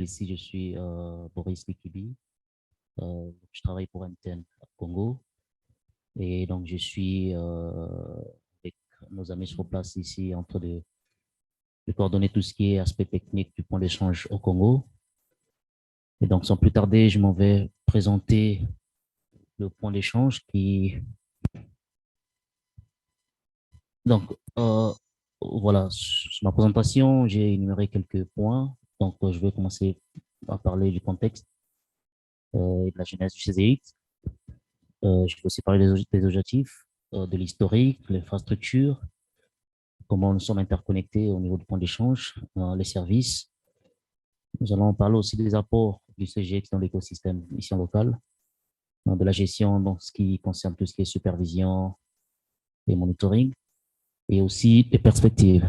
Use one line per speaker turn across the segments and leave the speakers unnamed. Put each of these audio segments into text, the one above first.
Ici, je suis Boris Likibi. Je travaille pour MTN Congo. Et donc, je suis avec nos amis sur place ici en train de coordonner tout ce qui est aspect technique du point d'échange au Congo. Et donc, sans plus tarder, je m'en vais présenter le point d'échange qui... Donc, voilà, sur ma présentation, j'ai énuméré quelques points. Donc, je vais commencer à parler du contexte et de la genèse du CZX. Je vais aussi parler des objectifs, de l'historique, de l'infrastructure, comment nous sommes interconnectés au niveau du point d'échange, les services. Nous allons parler aussi des apports du CGX dans l'écosystème ici en local, de la gestion dans ce qui concerne tout ce qui est supervision et monitoring, et aussi des perspectives.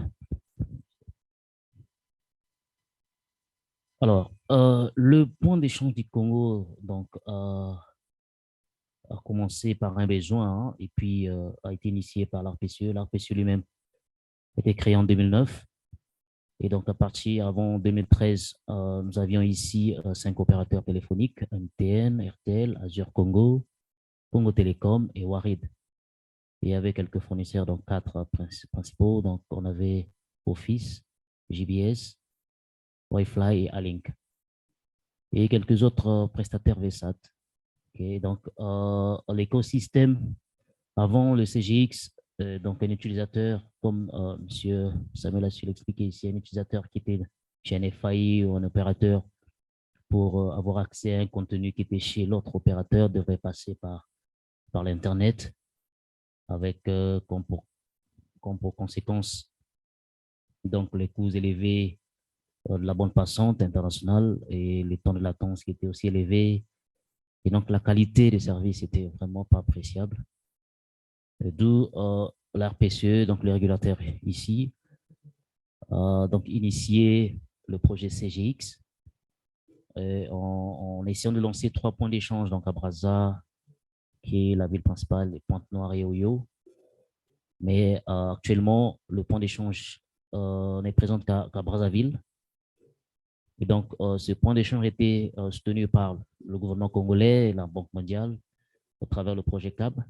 Alors, le point d'échange du Congo donc, a commencé par un besoin hein, et puis a été initié par l'ARPCE. L'ARPCE lui-même a été créé en 2009. Et donc, à partir avant 2013, nous avions ici 5 opérateurs téléphoniques, MTN, RTL, Azure Congo, Congo Télécom et Warid. Et il y avait quelques fournisseurs, donc 4 principaux. Donc, on avait Office, JBS, Wi-Fi et Alink. Et quelques autres prestataires VSAT. Okay, donc, l'écosystème, avant le CGX, donc un utilisateur, comme M. Samuel a su l'expliquer ici, un utilisateur qui était chez un FAI ou un opérateur pour avoir accès à un contenu qui était chez l'autre opérateur devrait passer par l'Internet avec comme pour conséquence donc les coûts élevés de la bande passante internationale et les temps de latence qui étaient aussi élevés. Et donc, la qualité des services était vraiment pas appréciable. D'où l'RPCE, donc le régulateur ici, donc initié le projet CGX en essayant de lancer 3 points d'échange, donc à Brazza, qui est la ville principale, et Pointe-Noire et Oyo. Mais actuellement, le point d'échange n'est présent qu'à Brazzaville. Et donc, ce point d'échange a été soutenu par le gouvernement congolais et la Banque mondiale au travers du projet CAB.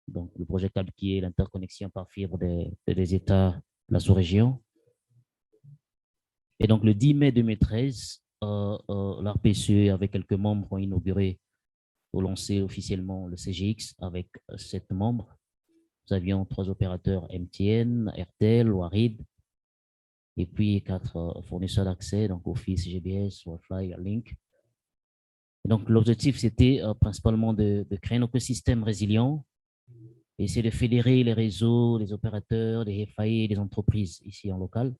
Donc, le projet CAB qui est l'interconnexion par fibre des États de la sous-région. Et donc, le 10 mai 2013, l'ARPCE, avec quelques membres, ont inauguré ou lancé officiellement le CGX avec 7 membres. Nous avions 3 opérateurs MTN, RTL, Warid, et puis 4 fournisseurs d'accès, donc Office, GBS, Wi-Fi, Link. Et donc, l'objectif, c'était principalement de créer un écosystème résilient et c'est de fédérer les réseaux, les opérateurs, les FAI et les entreprises ici en local.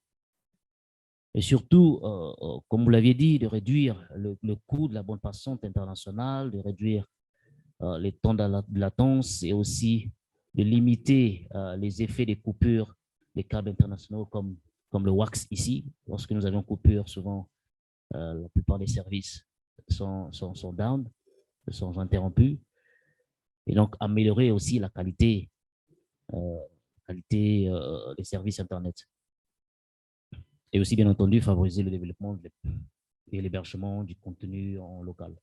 Et surtout, comme vous l'aviez dit, de réduire le coût de la bande passante internationale, de réduire les temps de latence et aussi de limiter les effets des coupures des câbles internationaux comme le WAX ici. Lorsque nous avions coupure, souvent, la plupart des services sont down, sont interrompus. Et donc, améliorer aussi la qualité des services Internet. Et aussi, bien entendu, favoriser le développement et l'hébergement du contenu en local.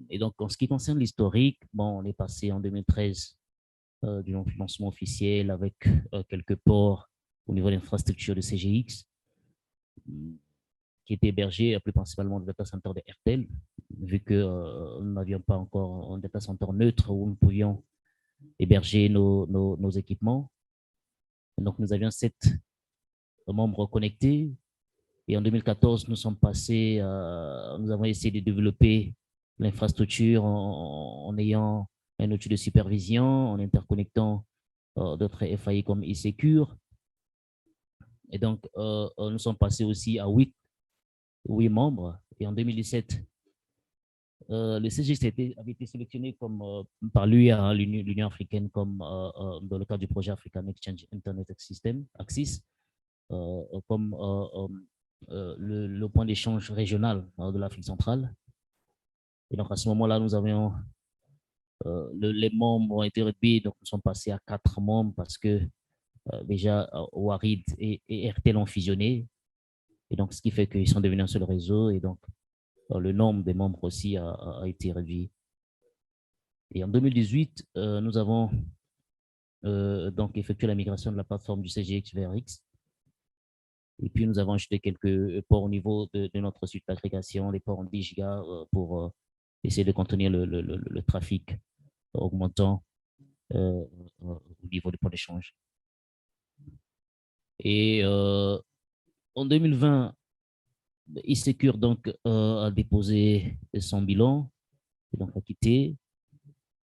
Et donc, en ce qui concerne l'historique, bon, on est passé en 2013 du non-financement officiel avec quelques ports au niveau de l'infrastructure de CGX qui était hébergé plus principalement le data center de RTL, vu que nous n'avions pas encore un data center neutre où nous pouvions héberger nos équipements. Et donc, nous avions 7 membres connectés. Et en 2014, nous avons essayé de développer l'infrastructure en ayant un outil de supervision, en interconnectant d'autres FAI comme eSecure. Et donc, nous sommes passés aussi à 8 membres. Et en 2017, le CGX avait été sélectionné par l'UA, l'Union africaine, comme dans le cadre du projet African Exchange Internet System, AXIS, comme le point d'échange régional de l'Afrique centrale. Et donc, à ce moment-là, nous avions les membres ont été réduits, donc nous sommes passés à 4 membres parce que déjà Warid et RTL ont fusionné. Et donc, ce qui fait qu'ils sont devenus un seul réseau et donc le nombre des membres aussi a été réduit. Et en 2018, nous avons donc effectué la migration de la plateforme du CGX vers X. Et puis, nous avons ajouté quelques ports au niveau de notre suite d'agrégation, les ports en 10 gigas pour essayer de contenir le trafic augmentant au niveau du port d'échange. Et en 2020, eSecure donc a déposé son bilan et donc a quitté.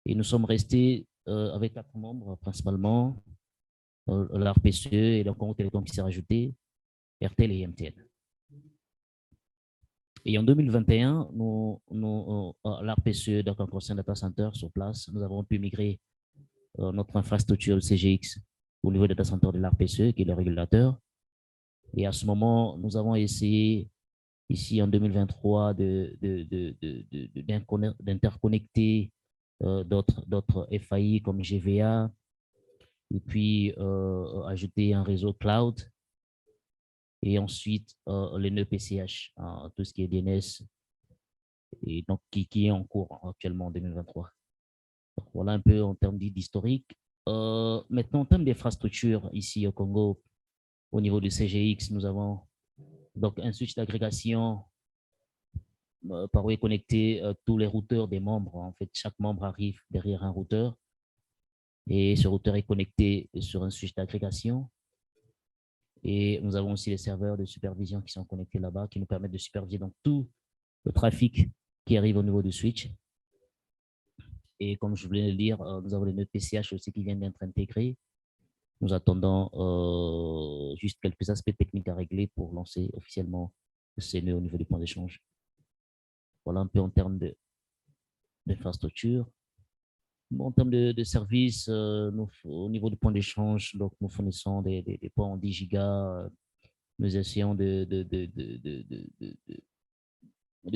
Et nous sommes restés avec 4 membres principalement, l'ARPCE et le Congo Télécom qui s'est rajouté, RTL et MTN. Et en 2021, l'ARPCE, donc un conseil data center sur place, nous avons pu migrer notre infrastructure CGX au niveau des data center de l'ARPCE, qui est le régulateur. Et à ce moment, nous avons essayé, ici en 2023, d'interconnecter d'autres FAI comme GVA, et puis ajouter un réseau cloud, et ensuite les nœuds PCH, tout ce qui est DNS, et donc qui est en cours actuellement en 2023. Donc, voilà un peu en termes d'historique. Maintenant, en termes d'infrastructure, ici au Congo, au niveau du CGX, nous avons donc un switch d'agrégation par où est connecté tous les routeurs des membres. En fait, chaque membre arrive derrière un routeur et ce routeur est connecté sur un switch d'agrégation. Et nous avons aussi les serveurs de supervision qui sont connectés là-bas, qui nous permettent de superviser donc tout le trafic qui arrive au niveau du switch. Et comme je voulais le dire, nous avons les nœuds PCH aussi qui viennent d'être intégrés. Nous attendons juste quelques aspects techniques à régler pour lancer officiellement ces nœuds au niveau du point d'échange. Voilà un peu en termes d'infrastructure. Bon, en termes de services, au niveau du point d'échange, donc nous fournissons des points en 10 gigas. Nous essayons de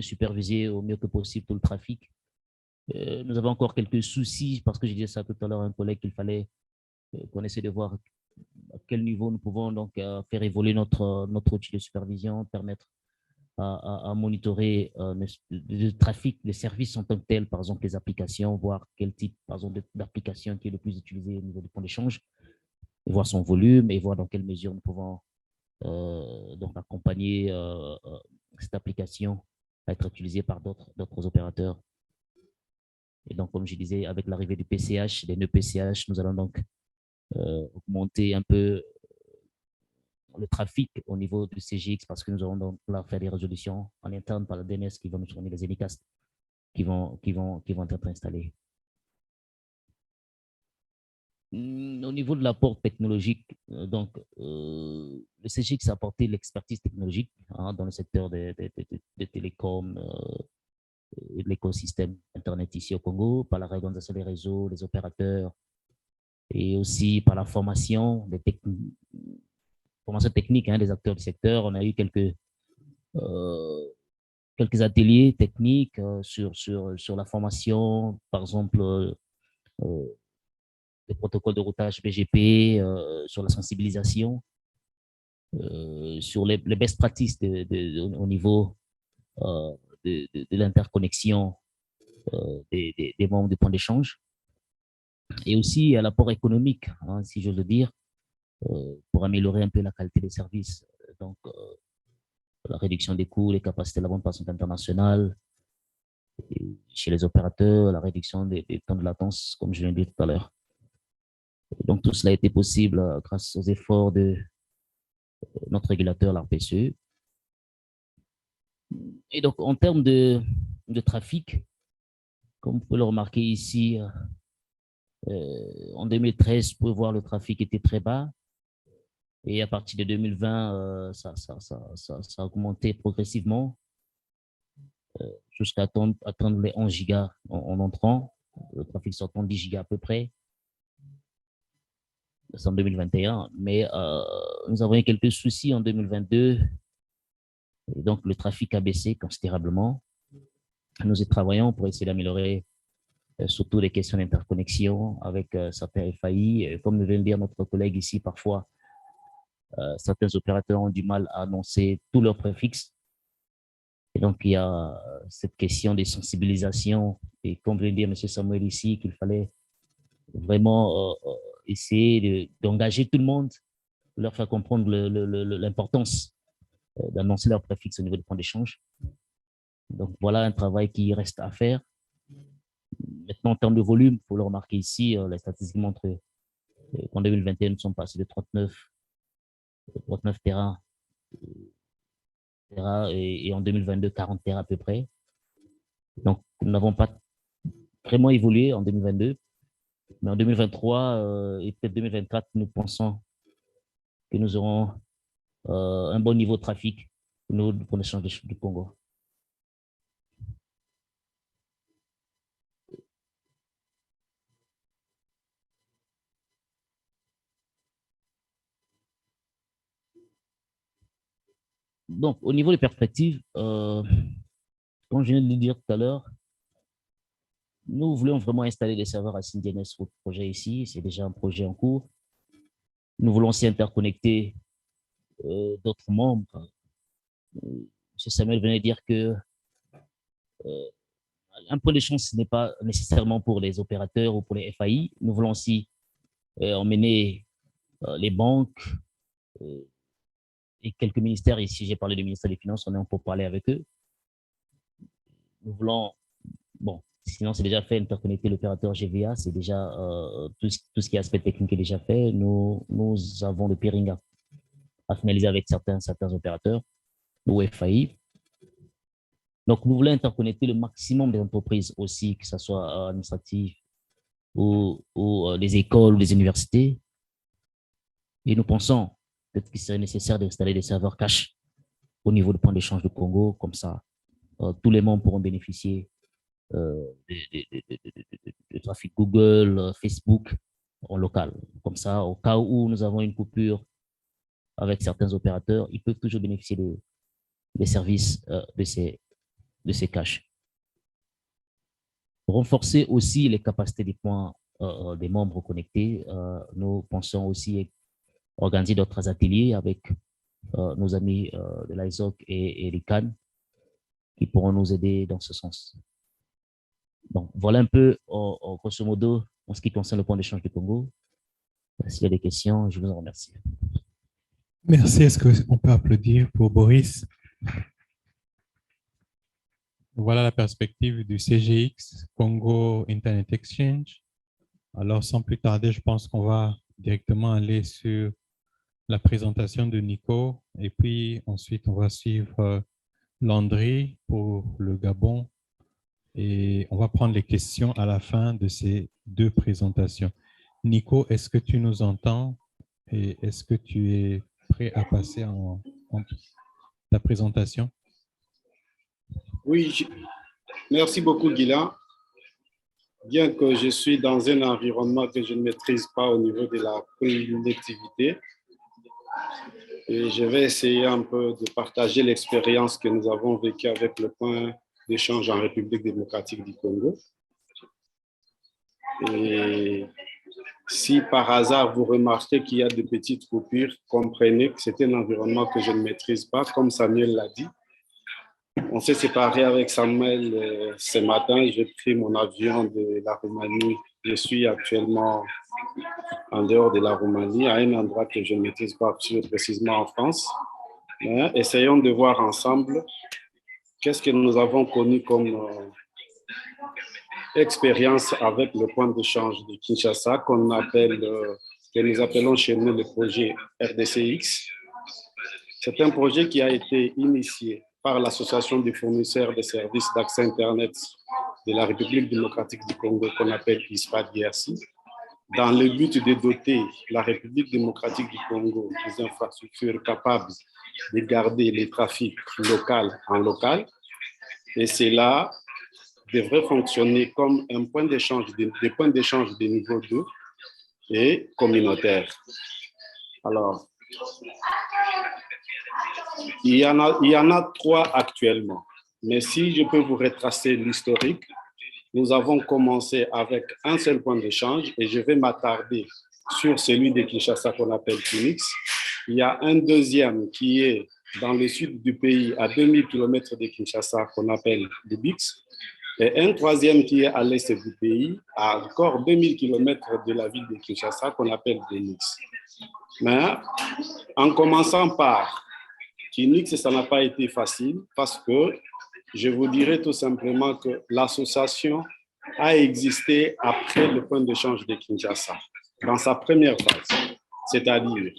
superviser au mieux que possible tout le trafic. Nous avons encore quelques soucis parce que je disais ça tout à l'heure à un collègue qu'il fallait qu'on essaie de voir à quel niveau nous pouvons donc faire évoluer notre outil de supervision, permettre à monitorer le trafic, les services en tant que tels, par exemple les applications, voir quel type, par exemple, d'application qui est le plus utilisé au niveau du point d'échange, voir son volume et voir dans quelle mesure nous pouvons donc accompagner cette application à être utilisée par d'autres opérateurs. Et donc, comme je disais, avec l'arrivée du PCH, des nœuds PCH, nous allons donc augmenter un peu le trafic au niveau du CGX parce que nous allons donc là faire des résolutions en interne par la DNS qui vont nous fournir les Anycast qui vont être installés. Au niveau de l'apport technologique, donc le CGX a apporté l'expertise technologique dans le secteur des télécoms et de l'écosystème Internet ici au Congo, par la réorganisation des réseaux, des opérateurs, et aussi par la formation technique des acteurs du secteur. On a eu quelques ateliers techniques sur la formation, par exemple, les protocoles de routage BGP, sur la sensibilisation, sur les best practices au niveau de l'interconnexion des membres du point d'échange, et aussi à l'apport économique, si j'ose le dire, pour améliorer un peu la qualité des services. Donc, la réduction des coûts, les capacités de la bande passante internationale, chez les opérateurs, la réduction des temps de latence, comme je l'ai dit tout à l'heure. Donc, tout cela a été possible grâce aux efforts de notre régulateur, l'ARPCE. Et donc, en termes de trafic, comme vous pouvez le remarquer ici, en 2013, vous pouvez voir le trafic était très bas. Et à partir de 2020, ça a augmenté progressivement jusqu'à atteindre les 11 gigas en entrant. Le trafic sortant 10 gigas à peu près. C'est en 2021. Mais nous avons eu quelques soucis en 2022. Et donc, le trafic a baissé considérablement. Nous y travaillons pour essayer d'améliorer surtout les questions d'interconnexion avec certains FAI. Comme vient de dire notre collègue ici, parfois, certains opérateurs ont du mal à annoncer tous leurs préfixes. Et donc, il y a cette question des sensibilisations. Et comme vient de dire M. Samuel ici, qu'il fallait vraiment essayer d'engager tout le monde, leur faire comprendre l'importance d'annoncer leurs préfixes au niveau des points d'échange. Donc, voilà un travail qui reste à faire. Maintenant, en termes de volume, il faut le remarquer ici, les statistiques montrent qu'en 2021, nous sommes passés de 39 terrains et en 2022, 40 terrains à peu près. Donc, nous n'avons pas vraiment évolué en 2022, mais en 2023 et peut-être 2024, nous pensons que nous aurons un bon niveau de trafic pour l'échange du Congo. Donc, au niveau des perspectives, comme je viens de le dire tout à l'heure, nous voulons vraiment installer des serveurs à SyncDNS pour le projet ici. C'est déjà un projet en cours. Nous voulons aussi interconnecter d'autres membres. M. Samuel venait de dire que un point d'échange, ce n'est pas nécessairement pour les opérateurs ou pour les FAI. Nous voulons aussi emmener les banques et quelques ministères. Ici, j'ai parlé du ministère des Finances, on est pour parler avec eux. Nous voulons, bon, sinon c'est déjà fait, interconnecter l'opérateur GVA, c'est déjà tout ce qui est aspect technique est déjà fait. Nous avons le peering à finaliser avec certains opérateurs ou FAI. Donc, nous voulons interconnecter le maximum des entreprises aussi, que ce soit administratif ou les écoles ou les universités. Et nous pensons peut-être qu'il serait nécessaire d'installer des serveurs cache au niveau du point d'échange du Congo. Comme ça, tous les membres pourront bénéficier de trafic Google, Facebook en local. Comme ça, au cas où nous avons une coupure avec certains opérateurs, ils peuvent toujours bénéficier des services de ces caches. Renforcer aussi les capacités des points des membres connectés. Nous pensons aussi organiser d'autres ateliers avec nos amis de l'ISOC et l'ICANN qui pourront nous aider dans ce sens. Donc, voilà un peu, grosso modo, en ce qui concerne le point d'échange du Congo. S'il y a des questions, je vous en remercie.
Merci. Est-ce qu'on peut applaudir pour Boris? Voilà la perspective du CGX, Congo Internet Exchange. Alors, sans plus tarder, je pense qu'on va directement aller sur la présentation de Nico et puis ensuite, on va suivre Landry pour le Gabon et on va prendre les questions à la fin de ces deux présentations. Nico, est-ce que tu nous entends et est-ce que tu es prêt à passer en ta présentation?
Oui, merci beaucoup, Guilain. Bien que je suis dans un environnement que je ne maîtrise pas au niveau de la connectivité, et je vais essayer un peu de partager l'expérience que nous avons vécue avec le point d'échange en République démocratique du Congo. Et si par hasard vous remarquez qu'il y a de petites coupures, comprenez que c'est un environnement que je ne maîtrise pas, comme Samuel l'a dit. On s'est séparé avec Samuel ce matin. J'ai pris mon avion de la Roumanie. Je suis actuellement en dehors de la Roumanie, à un endroit que je ne maîtrise pas précisément en France. Mais essayons de voir ensemble qu'est-ce que nous avons connu comme expérience avec le point d'échange de Kinshasa que nous appelons chez nous le projet RDCX. C'est un projet qui a été initié par l'Association des fournisseurs de services d'accès Internet de la République démocratique du Congo, qu'on appelle ISPA-DRC, dans le but de doter la République démocratique du Congo des infrastructures capables de garder les trafics locaux en local. Et cela devrait fonctionner comme un point d'échange, des points d'échange de niveau 2 et communautaire. Alors, il y en a 3 actuellement. Mais si je peux vous retracer l'historique, nous avons commencé avec un seul point d'échange et je vais m'attarder sur celui de Kinshasa qu'on appelle Phoenix. Il y a un deuxième qui est dans le sud du pays, à 2000 km de Kinshasa, qu'on appelle le BIX, et un troisième qui est à l'est du pays, à encore 2000 km de la ville de Kinshasa, qu'on appelle Kinix. Mais en commençant par Kinix, ça n'a pas été facile parce que je vous dirais tout simplement que l'association a existé après le point d'échange de Kinshasa, dans sa première phase. C'est-à-dire,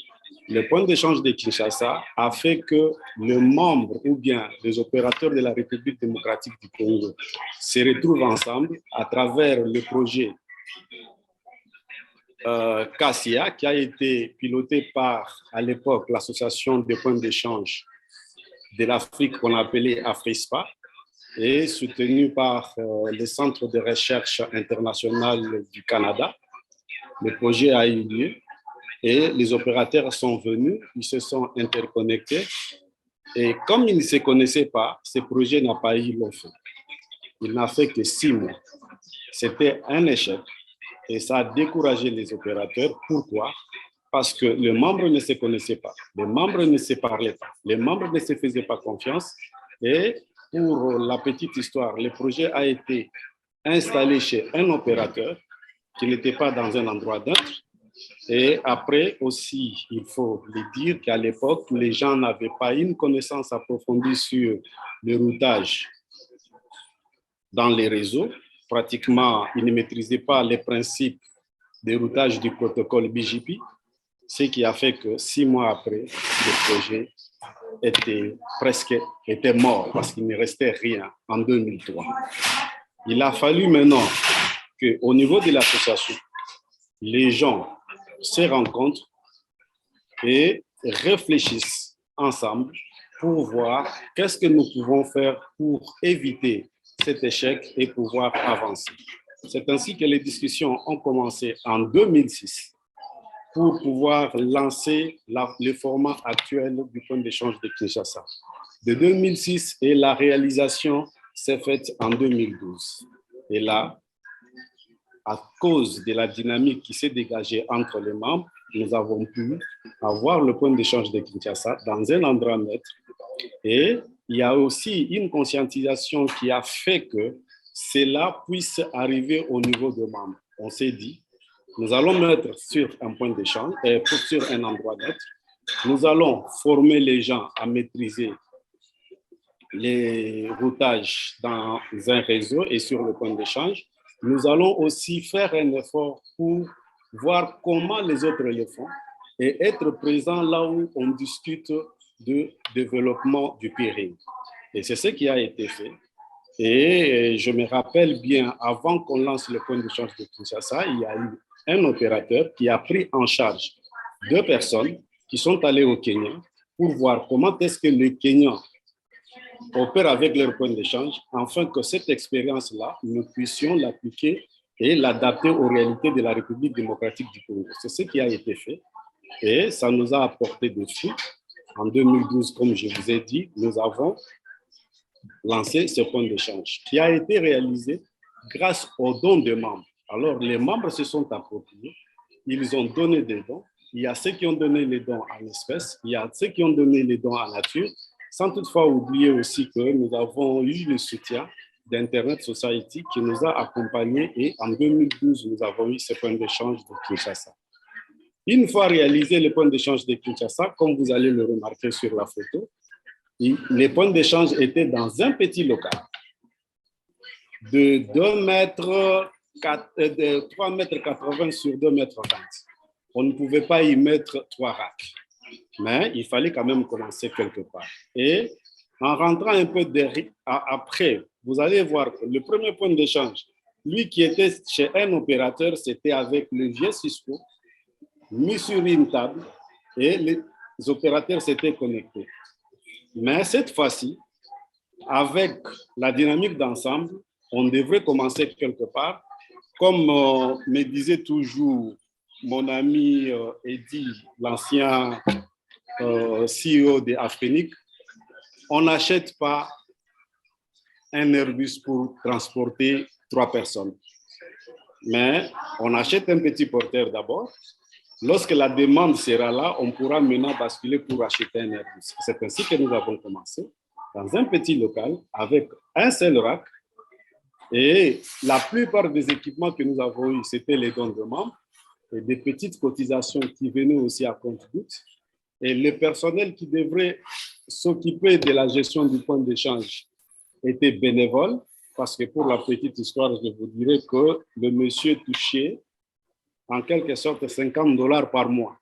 le point d'échange de Kinshasa a fait que les membres ou bien les opérateurs de la République démocratique du Congo se retrouvent ensemble à travers le projet Cassia, qui a été piloté par, à l'époque, l'association des points d'échange de l'Afrique qu'on appelait AFRISPA, et soutenu par le Centre de recherche international du Canada. Le projet a eu lieu et les opérateurs sont venus, ils se sont interconnectés et comme ils ne se connaissaient pas, ce projet n'a pas eu long feu. Il n'a fait que 6 mois. C'était un échec et ça a découragé les opérateurs. Pourquoi? Parce que les membres ne se connaissaient pas, les membres ne se parlaient pas, les membres ne se faisaient pas confiance et pour la petite histoire, le projet a été installé chez un opérateur qui n'était pas dans un endroit neutre. Et après aussi, il faut le dire qu'à l'époque, les gens n'avaient pas une connaissance approfondie sur le routage dans les réseaux. Pratiquement, ils ne maîtrisaient pas les principes de routage du protocole BGP, ce qui a fait que 6 mois après, le projet était mort parce qu'il ne restait rien en 2003. Il a fallu maintenant qu'au niveau de l'association, les gens se rencontrent et réfléchissent ensemble pour voir qu'est-ce que nous pouvons faire pour éviter cet échec et pouvoir avancer. C'est ainsi que les discussions ont commencé en 2006 pour pouvoir lancer le format actuel du point d'échange de Kinshasa. De 2006 et la réalisation s'est faite en 2012. Et là, à cause de la dynamique qui s'est dégagée entre les membres, nous avons pu avoir le point d'échange de Kinshasa dans un endroit neutre. Et il y a aussi une conscientisation qui a fait que cela puisse arriver au niveau des membres. On s'est dit, nous allons mettre sur un point d'échange, sur un endroit neutre. Nous allons former les gens à maîtriser les routages dans un réseau et sur le point d'échange. Nous allons aussi faire un effort pour voir comment les autres le font et être présent là où on discute de développement du peering. Et c'est ce qui a été fait. Et je me rappelle bien, avant qu'on lance le point d'échange de Kinshasa, il y a eu un opérateur qui a pris en charge 2 personnes qui sont allées au Kenya pour voir comment est-ce que les Kenyans opèrent avec leur point d'échange, afin que cette expérience-là, nous puissions l'appliquer et l'adapter aux réalités de la République démocratique du Congo. C'est ce qui a été fait et ça nous a apporté des fruits. En 2012, comme je vous ai dit, nous avons lancé ce point d'échange qui a été réalisé grâce aux dons des membres. Alors, les membres se sont appropriés, ils ont donné des dons. Il y a ceux qui ont donné les dons en espèces, il y a ceux qui ont donné les dons en nature, sans toutefois oublier aussi que nous avons eu le soutien d'Internet Society qui nous a accompagnés et en 2012, nous avons eu ce point d'échange de Kinshasa. Une fois réalisé le point d'échange de Kinshasa, comme vous allez le remarquer sur la photo, les points d'échange étaient dans un petit local de 3,80 m sur 2,20 m. On ne pouvait pas y mettre 3 racks, mais il fallait quand même commencer quelque part. Et en rentrant un peu après, vous allez voir que le premier point d'échange, lui qui était chez un opérateur, c'était avec le vieux Cisco, mis sur une table et les opérateurs s'étaient connectés. Mais cette fois-ci, avec la dynamique d'ensemble, on devrait commencer quelque part. Comme me disait toujours mon ami Eddy, l'ancien CEO de Afrinic, on n'achète pas un Airbus pour transporter 3 personnes. Mais on achète un petit porteur d'abord Lorsque la demande sera là, on pourra maintenant basculer pour acheter un Airbus. C'est ainsi que nous avons commencé, dans un petit local, avec un seul rack. Et la plupart des équipements que nous avons eus, c'était les dons de membres et des petites cotisations qui venaient aussi à compte-gouttes. Et le personnel qui devrait s'occuper de la gestion du point d'échange était bénévole, parce que pour la petite histoire, je vous dirais que le monsieur touchait en quelque sorte $50 par mois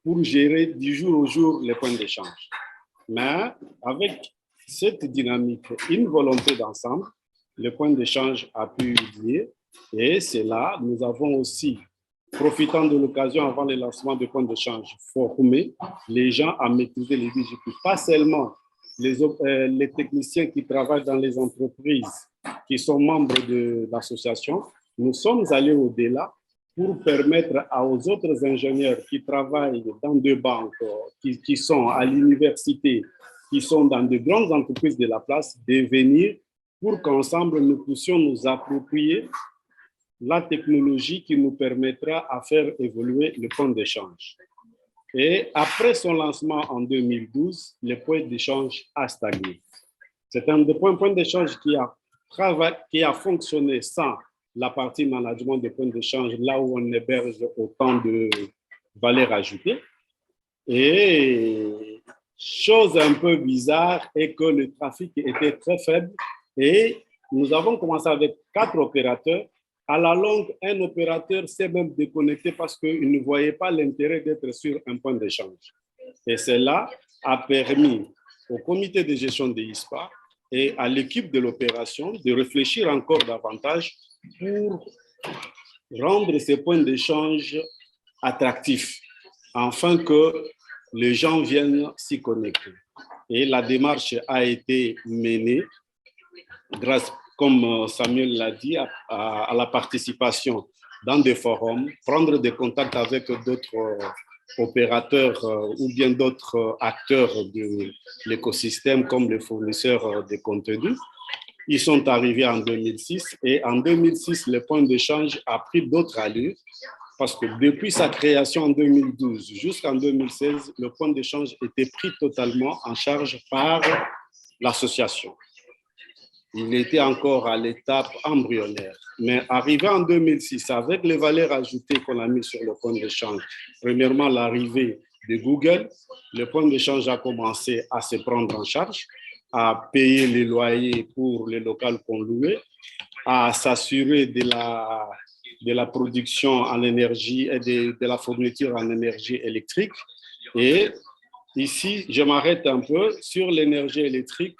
pour gérer du jour au jour les points d'échange. Mais avec cette dynamique, une volonté d'ensemble, le point d'échange a pu lier. Et c'est là, nous avons aussi, profitant de l'occasion avant le lancement du point d'échange, formé les gens à maîtriser les DGP. Pas seulement les techniciens qui travaillent dans les entreprises, qui sont membres de l'association. Nous sommes allés au-delà pour permettre aux autres ingénieurs qui travaillent dans des banques, qui sont à l'université, qui sont dans de grandes entreprises de la place, de venir pour qu'ensemble nous puissions nous approprier la technologie qui nous permettra à faire évoluer le point d'échange. Et après son lancement en 2012, le point d'échange a stagné. C'est un point d'échange qui a fonctionné sans la partie management des points d'échange, là où on héberge autant de valeur ajoutée. Et chose un peu bizarre est que le trafic était très faible et nous avons commencé avec 4 opérateurs. À la longue, un opérateur s'est même déconnecté parce qu'il ne voyait pas l'intérêt d'être sur un point d'échange. Et cela a permis au comité de gestion de ISPA et à l'équipe de l'opération de réfléchir encore davantage pour rendre ces points d'échange attractifs, afin que les gens viennent s'y connecter. Et la démarche a été menée grâce, comme Samuel l'a dit, à la participation dans des forums, prendre des contacts avec d'autres opérateurs ou bien d'autres acteurs de l'écosystème comme les fournisseurs de contenus. Ils sont arrivés en 2006 et en 2006, le point d'échange a pris d'autres allures parce que depuis sa création en 2012 jusqu'en 2016, le point d'échange était pris totalement en charge par l'association. Il était encore à l'étape embryonnaire. Mais arrivé en 2006, avec les valeurs ajoutées qu'on a mises sur le point d'échange, premièrement l'arrivée de Google, le point d'échange a commencé à se prendre en charge, à payer les loyers pour les locaux qu'on louait, à s'assurer de la production en énergie et de la fourniture en énergie électrique. Et ici, je m'arrête un peu sur l'énergie électrique.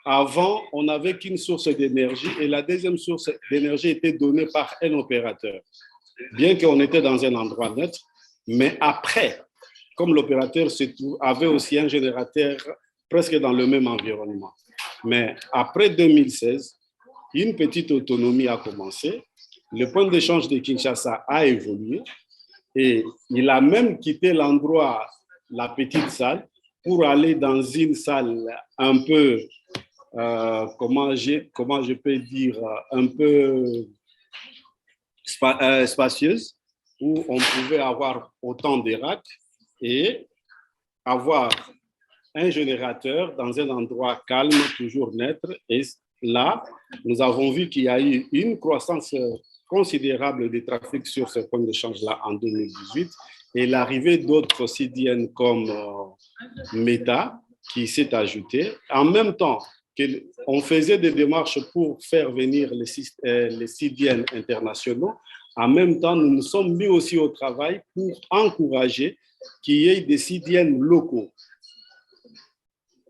Avant, on n'avait qu'une source d'énergie et la deuxième source d'énergie était donnée par un opérateur. Bien qu'on était dans un endroit neutre, mais après, comme l'opérateur avait aussi un générateur presque dans le même environnement. Mais après 2016, une petite autonomie a commencé. Le point d'échange de Kinshasa a évolué et il a même quitté l'endroit, la petite salle, pour aller dans une salle un peu, comment je peux dire, un peu spacieuse, où on pouvait avoir autant de racks et avoir un générateur dans un endroit calme, toujours neutre. Et là, nous avons vu qu'il y a eu une croissance considérable de trafic sur ce point d'échange-là en 2018 et l'arrivée d'autres CDN comme Meta qui s'est ajoutée. En même temps qu'on faisait des démarches pour faire venir les CDN internationaux, en même temps, nous nous sommes mis aussi au travail pour encourager qu'il y ait des CDN locaux.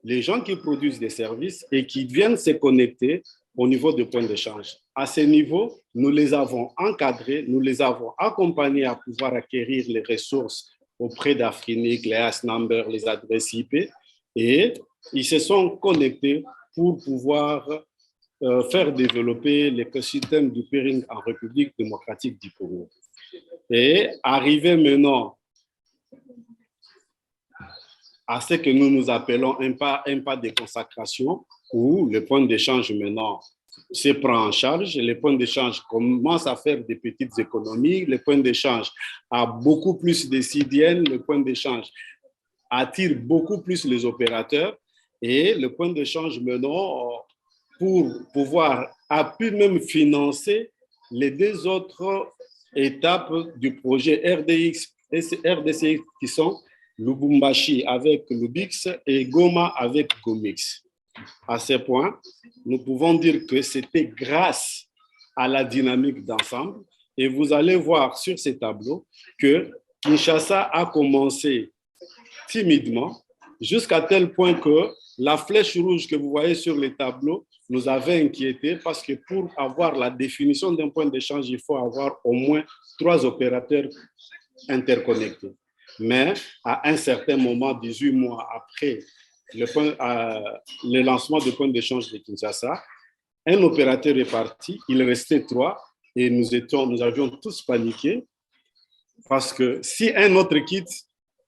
Les gens qui produisent des services et qui viennent se connecter au niveau de points d'échange. À ce niveau, nous les avons encadrés, nous les avons accompagnés à pouvoir acquérir les ressources auprès d'Afrinic, les AS numbers, les adresses IP, et ils se sont connectés pour pouvoir faire développer l'écosystème du peering en République démocratique du Congo. Et arriver maintenant à ce que nous nous appelons un pas de consacration, où le point d'échange maintenant se prend en charge, les points d'échange commencent à faire des petites économies, les points d'échange a beaucoup plus de CDN, le point d'échange attire beaucoup plus les opérateurs et le point d'échange maintenant, pour pouvoir, a pu même financer les deux autres étapes du projet RDX et RDCX qui sont Lubumbashi avec Lubix et Goma avec Gomix. À ce point, nous pouvons dire que c'était grâce à la dynamique d'ensemble. Et vous allez voir sur ces tableaux que Kinshasa a commencé timidement jusqu'à tel point que la flèche rouge que vous voyez sur les tableaux nous avait inquiétés parce que pour avoir la définition d'un point d'échange, il faut avoir au moins 3 opérateurs interconnectés. Mais à un certain moment, 18 mois après le lancement du point d'échange de Kinshasa, un opérateur est parti, il restait 3 et nous avions tous paniqué parce que si un autre quitte,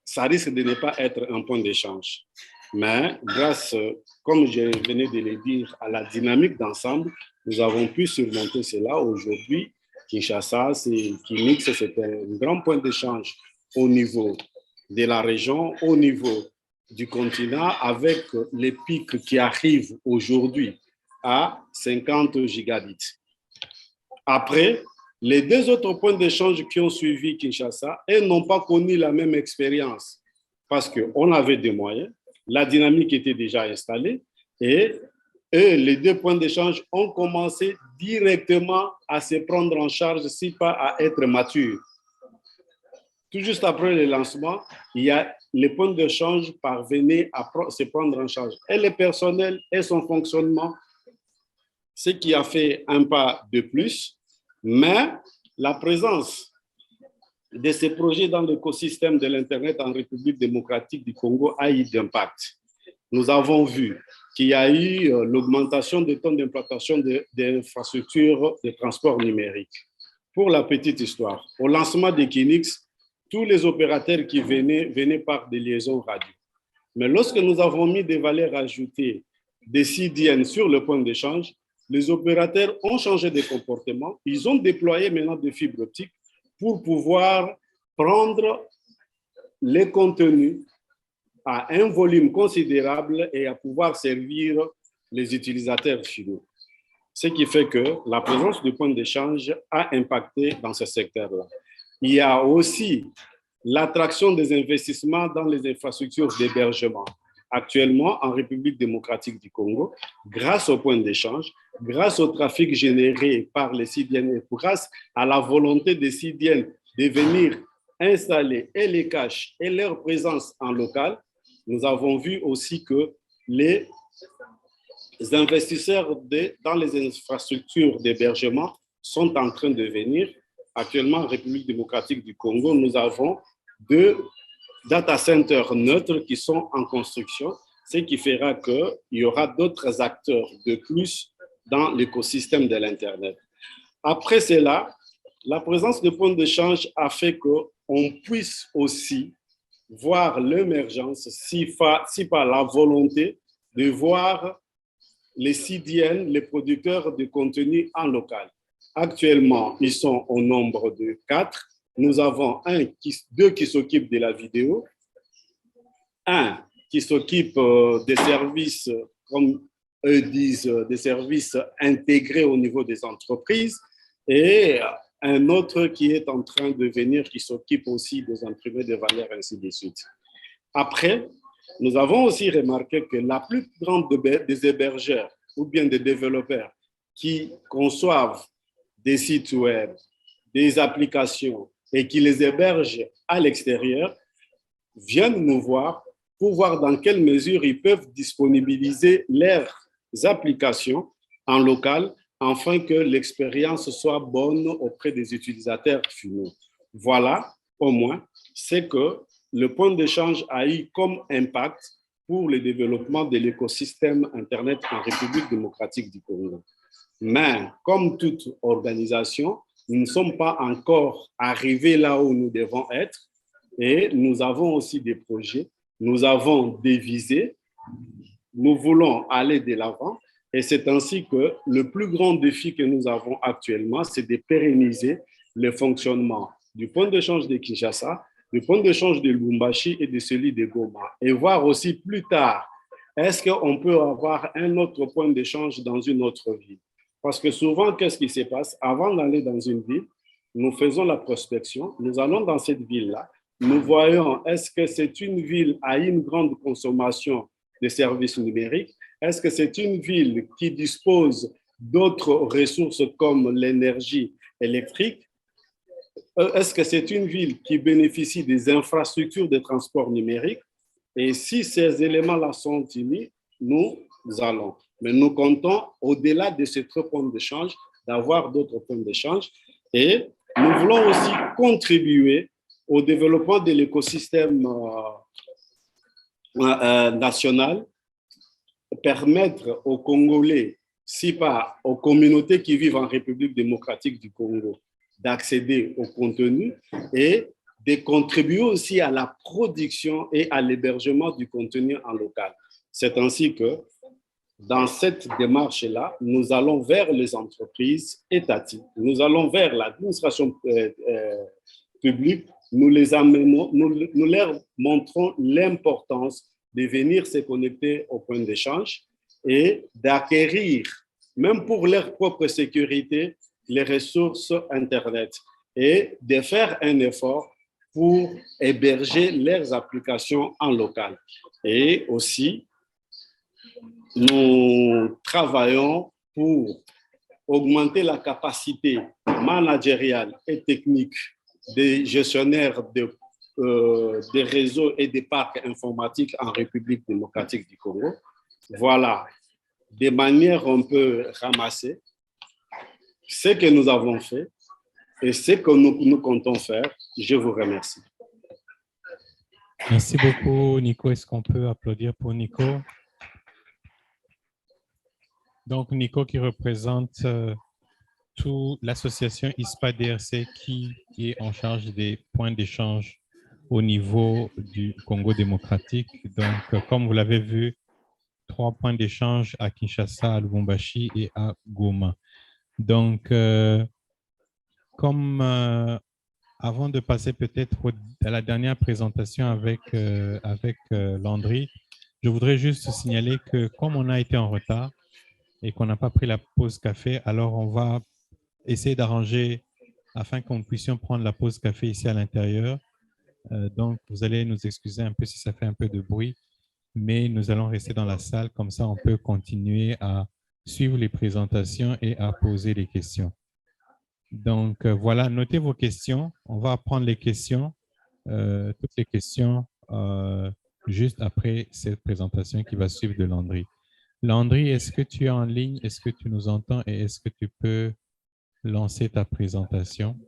ça risque de ne pas être un point d'échange. Mais grâce, comme je venais de le dire, à la dynamique d'ensemble, nous avons pu surmonter cela. Aujourd'hui, Kinshasa, Kinix, c'est un grand point d'échange au niveau de la région, au niveau du continent, avec les pics qui arrivent aujourd'hui à 50 gigabits. Après, les 2 autres points d'échange qui ont suivi Kinshasa, elles n'ont pas connu la même expérience parce qu'on avait des moyens, la dynamique était déjà installée et les 2 points d'échange ont commencé directement à se prendre en charge, si pas à être matures. Tout juste après le lancement, il y a les points d'échange parvenaient à se prendre en charge. Et le personnel et son fonctionnement, ce qui a fait un pas de plus, mais la présence de ces projets dans l'écosystème de l'Internet en République démocratique du Congo a eu d'impact. Nous avons vu qu'il y a eu l'augmentation des temps d'implantation d'infrastructures de transport numérique. Pour la petite histoire, au lancement de Kinix, tous les opérateurs qui venaient par des liaisons radio. Mais lorsque nous avons mis des valeurs ajoutées des CDN sur le point d'échange, les opérateurs ont changé de comportement. Ils ont déployé maintenant des fibres optiques pour pouvoir prendre les contenus à un volume considérable et à pouvoir servir les utilisateurs finaux. Ce qui fait que la présence du point d'échange a impacté dans ce secteur-là. Il y a aussi l'attraction des investissements dans les infrastructures d'hébergement. Actuellement, en République démocratique du Congo, grâce au point d'échange, grâce au trafic généré par les CDN et grâce à la volonté des CDN de venir installer et les caches et leur présence en local, nous avons vu aussi que les investisseurs dans les infrastructures d'hébergement sont en train de venir. Actuellement, en République démocratique du Congo, nous avons 2 data centers neutres qui sont en construction, ce qui fera qu'il y aura d'autres acteurs de plus dans l'écosystème de l'Internet. Après cela, la présence de points d'échange a fait qu'on puisse aussi voir l'émergence, si par la volonté de voir les CDN, les producteurs de contenu en local. Actuellement, ils sont au nombre de 4. Nous avons 2 qui s'occupent de la vidéo, 1 qui s'occupe des services, comme eux disent, des services intégrés au niveau des entreprises, et un autre qui est en train de venir, qui s'occupe aussi des imprimés de valeur, ainsi de suite. Après, nous avons aussi remarqué que la plus grande des hébergeurs ou bien des développeurs qui conçoivent des sites web, des applications et qui les hébergent à l'extérieur viennent nous voir pour voir dans quelle mesure ils peuvent disponibiliser leurs applications en local afin que l'expérience soit bonne auprès des utilisateurs finaux. Voilà, au moins, c'est que le point d'échange a eu comme impact pour le développement de l'écosystème Internet en République démocratique du Congo. Mais comme toute organisation, nous ne sommes pas encore arrivés là où nous devons être et nous avons aussi des projets, nous avons des visées, nous voulons aller de l'avant Et c'est ainsi que le plus grand défi que nous avons actuellement, c'est de pérenniser le fonctionnement du point d'échange de Kinshasa, du point d'échange de Lubumbashi et de celui de Goma. Et voir aussi plus tard, est-ce qu'on peut avoir un autre point d'échange dans une autre ville? Parce que souvent, qu'est-ce qui se passe? Avant d'aller dans une ville, nous faisons la prospection, nous allons dans cette ville-là, nous voyons est-ce que c'est une ville à une grande consommation de services numériques? Est-ce que c'est une ville qui dispose d'autres ressources comme l'énergie électrique? Est-ce que c'est une ville qui bénéficie des infrastructures de transport numérique? Et si ces éléments-là sont unis, nous allons. Mais nous comptons, au-delà de ces 3 points d'échange, d'avoir d'autres points d'échange. Et nous voulons aussi contribuer au développement de l'écosystème national, permettre aux Congolais, si pas aux communautés qui vivent en République démocratique du Congo, d'accéder au contenu et de contribuer aussi à la production et à l'hébergement du contenu en local. C'est ainsi que, dans cette démarche-là, nous allons vers les entreprises étatiques, nous allons vers l'administration publique, nous leur montrons l'importance de venir se connecter au point d'échange et d'acquérir, même pour leur propre sécurité, les ressources Internet et de faire un effort pour héberger leurs applications en local. Et aussi, nous travaillons pour augmenter la capacité managériale et technique des gestionnaires des réseaux et des parcs informatiques en République démocratique du Congo. Voilà, de manière un peu ramassée, ce que nous avons fait et ce que nous comptons faire. Je vous remercie.
Merci beaucoup, Nico. Est-ce qu'on peut applaudir pour Nico? Donc, Nico qui représente toute l'association ISPA-DRC qui est en charge des points d'échange au niveau du Congo démocratique. Donc, comme vous l'avez vu, 3 points d'échange à Kinshasa, à Lubumbashi et à Goma. Donc, avant de passer peut-être à la dernière présentation avec Landry, je voudrais juste signaler que comme on a été en retard et qu'on n'a pas pris la pause café, alors on va essayer d'arranger afin qu'on puisse prendre la pause café ici à l'intérieur. Donc, vous allez nous excuser un peu si ça fait un peu de bruit, mais nous allons rester dans la salle, comme ça on peut continuer à suivre les présentations et à poser les questions. Donc, voilà, notez vos questions. On va prendre les questions, toutes les questions, juste après cette présentation qui va suivre de Landry. Landry, est-ce que tu es en ligne? Est-ce que tu nous entends et est-ce que tu peux lancer ta présentation?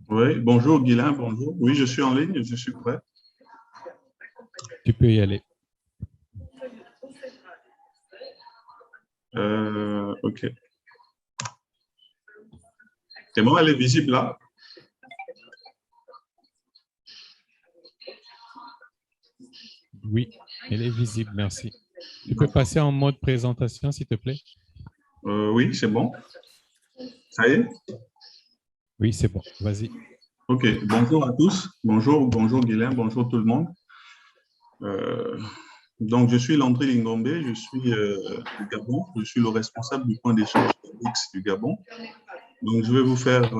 Oui, bonjour Guilain, bonjour. Oui, je suis en ligne, je suis prêt.
Tu peux y aller.
OK. C'est bon, elle est visible là?
Oui, elle est visible, merci. Tu peux passer en mode présentation, s'il te plaît?
Oui, c'est bon. Ça y est?
Oui, c'est bon. Vas-y.
OK. Bonjour à tous. Bonjour Guilain, bonjour tout le monde. Donc, je suis Landry Lingombe, je suis du Gabon. Je suis le responsable du point d'échange X du Gabon. Donc, je vais vous faire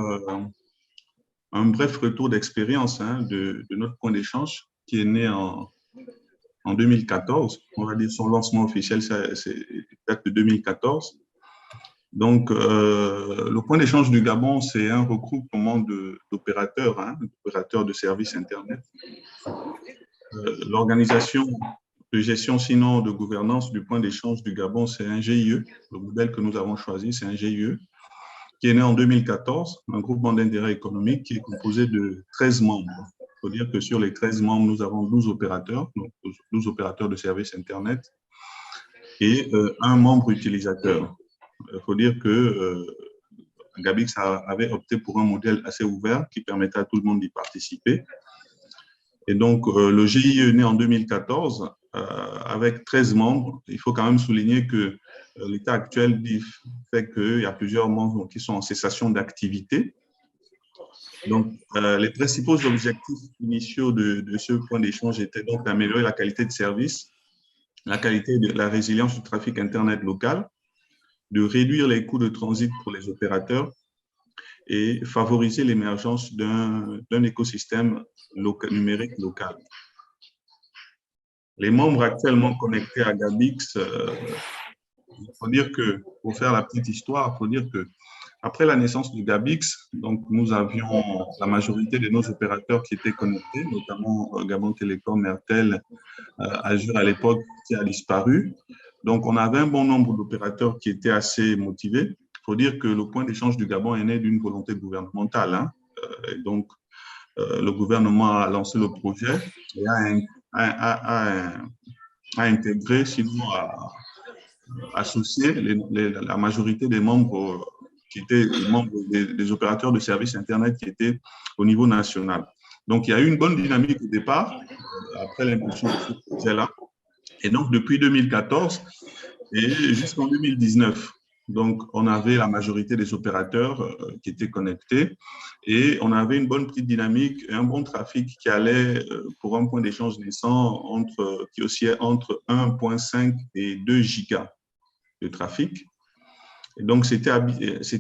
un bref retour d'expérience de notre point d'échange qui est né en 2014. On va dire son lancement officiel, c'est date de 2014. Donc, le point d'échange du Gabon, c'est un regroupement d'opérateurs, d'opérateurs de services Internet. L'organisation de gestion, sinon de gouvernance du point d'échange du Gabon, c'est un GIE. Le modèle que nous avons choisi, c'est un GIE qui est né en 2014, un groupement d'intérêt économique qui est composé de 13 membres. Il faut dire que sur les 13 membres, nous avons 12 opérateurs, donc 12 opérateurs de services Internet et un membre utilisateur. Il faut dire que Gabix avait opté pour un modèle assez ouvert qui permettait à tout le monde d'y participer. Et donc, le GIE né en 2014 avec 13 membres. Il faut quand même souligner que l'état actuel fait qu'il y a plusieurs membres qui sont en cessation d'activité. Donc, les principaux objectifs initiaux de ce point d'échange étaient donc d'améliorer la qualité de service, la qualité de la résilience du trafic Internet local, de réduire les coûts de transit pour les opérateurs et favoriser l'émergence d'un écosystème numérique local. Les membres actuellement connectés à Gabix, il faut dire que, pour faire la petite histoire, il faut dire que après la naissance du Gabix, donc nous avions la majorité de nos opérateurs qui étaient connectés, notamment Gabon Télécom, Airtel, Azure à l'époque qui a disparu. Donc on avait un bon nombre d'opérateurs qui étaient assez motivés. Il faut dire que le point d'échange du Gabon est né d'une volonté gouvernementale. Hein. Et donc le gouvernement a lancé le projet et a intégré, sinon a associé la majorité des membres qui étaient membres des opérateurs de services Internet qui étaient au niveau national. Donc, il y a eu une bonne dynamique au départ, après l'impulsion de ce projet-là. Et donc, depuis 2014 et jusqu'en 2019, donc, on avait la majorité des opérateurs qui étaient connectés et on avait une bonne petite dynamique et un bon trafic qui allait pour un point d'échange naissant qui oscillait entre 1,5 et 2 gigas de trafic. Et donc, c'était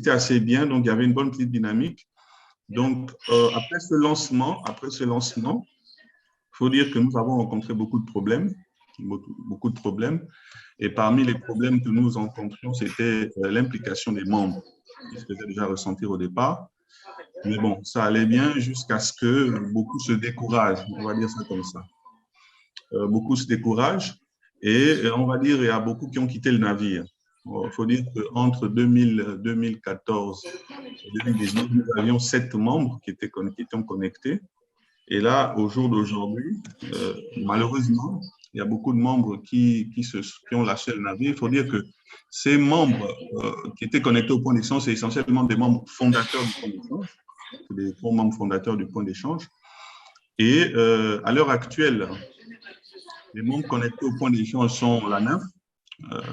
assez bien. Donc, il y avait une bonne petite dynamique. Donc, après ce lancement, il faut dire que nous avons rencontré beaucoup de problèmes. Et parmi les problèmes que nous rencontrions, c'était l'implication des membres qui se faisaient déjà ressentir au départ. Mais bon, ça allait bien jusqu'à ce que beaucoup se découragent. On va dire ça comme ça. Beaucoup se découragent. Et on va dire qu'il y a beaucoup qui ont quitté le navire. Il faut dire qu'entre 2014 et 2019, nous avions 7 membres qui étaient connectés. Et là, au jour d'aujourd'hui, malheureusement, il y a beaucoup de membres qui ont lâché le navire. Il faut dire que ces membres qui étaient connectés au point d'échange, c'est essentiellement des membres fondateurs du point d'échange, des membres fondateurs du point d'échange. Et à l'heure actuelle, les membres connectés au point d'échange sont l'ANINF,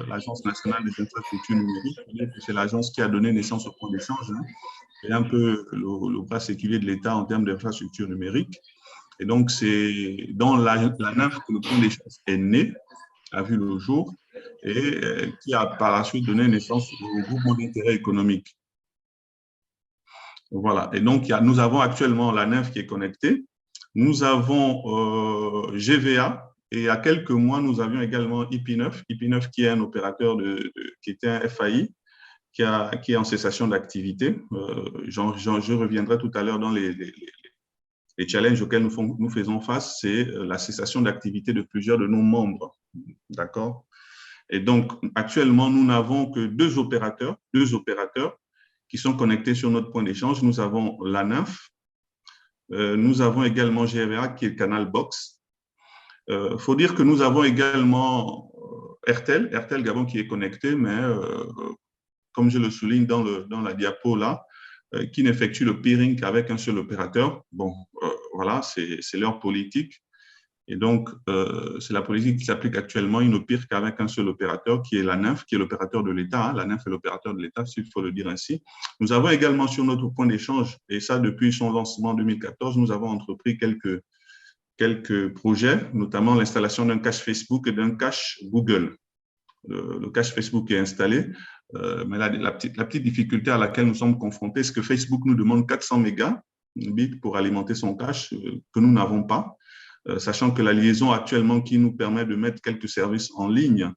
l'Agence nationale des infrastructures numériques. C'est l'agence qui a donné naissance au point d'échange. Hein. C'est un peu le bras séculier de l'État en termes d'infrastructures numériques. Et donc, c'est dans l'ANINF que le point d'échange est né, a vu le jour, et qui a par la suite donné naissance au groupement d'intérêt économique. Voilà. Et donc, nous avons actuellement l'ANINF qui est connectée. Nous avons GVA. Et il y a quelques mois, nous avions également IP9, qui est un opérateur qui était un FAI, qui est en cessation d'activité. Je reviendrai tout à l'heure dans les challenges auxquels nous faisons face, c'est la cessation d'activité de plusieurs de nos membres. D'accord? Et donc, actuellement, nous n'avons que deux opérateurs qui sont connectés sur notre point d'échange. Nous avons l'ANINF, nous avons également GVA, qui est Canal Box. Faut dire que nous avons également Airtel Gabon qui est connecté, mais comme je le souligne dans la diapo là, qui n'effectue le peering qu'avec un seul opérateur. Bon, voilà, c'est leur politique. Et donc, c'est la politique qui s'applique actuellement. Ils ne peerent qu'avec un seul opérateur, qui est l'ANINF, qui est l'opérateur de l'État. Hein. L'ANINF est l'opérateur de l'État, s'il faut le dire ainsi. Nous avons également sur notre point d'échange, et ça depuis son lancement en 2014, nous avons entrepris quelques projets, notamment l'installation d'un cache Facebook et d'un cache Google. Le cache Facebook est installé, mais la petite difficulté à laquelle nous sommes confrontés, c'est que Facebook nous demande 400 mégabits pour alimenter son cache, que nous n'avons pas, sachant que la liaison actuellement qui nous permet de mettre quelques services en ligne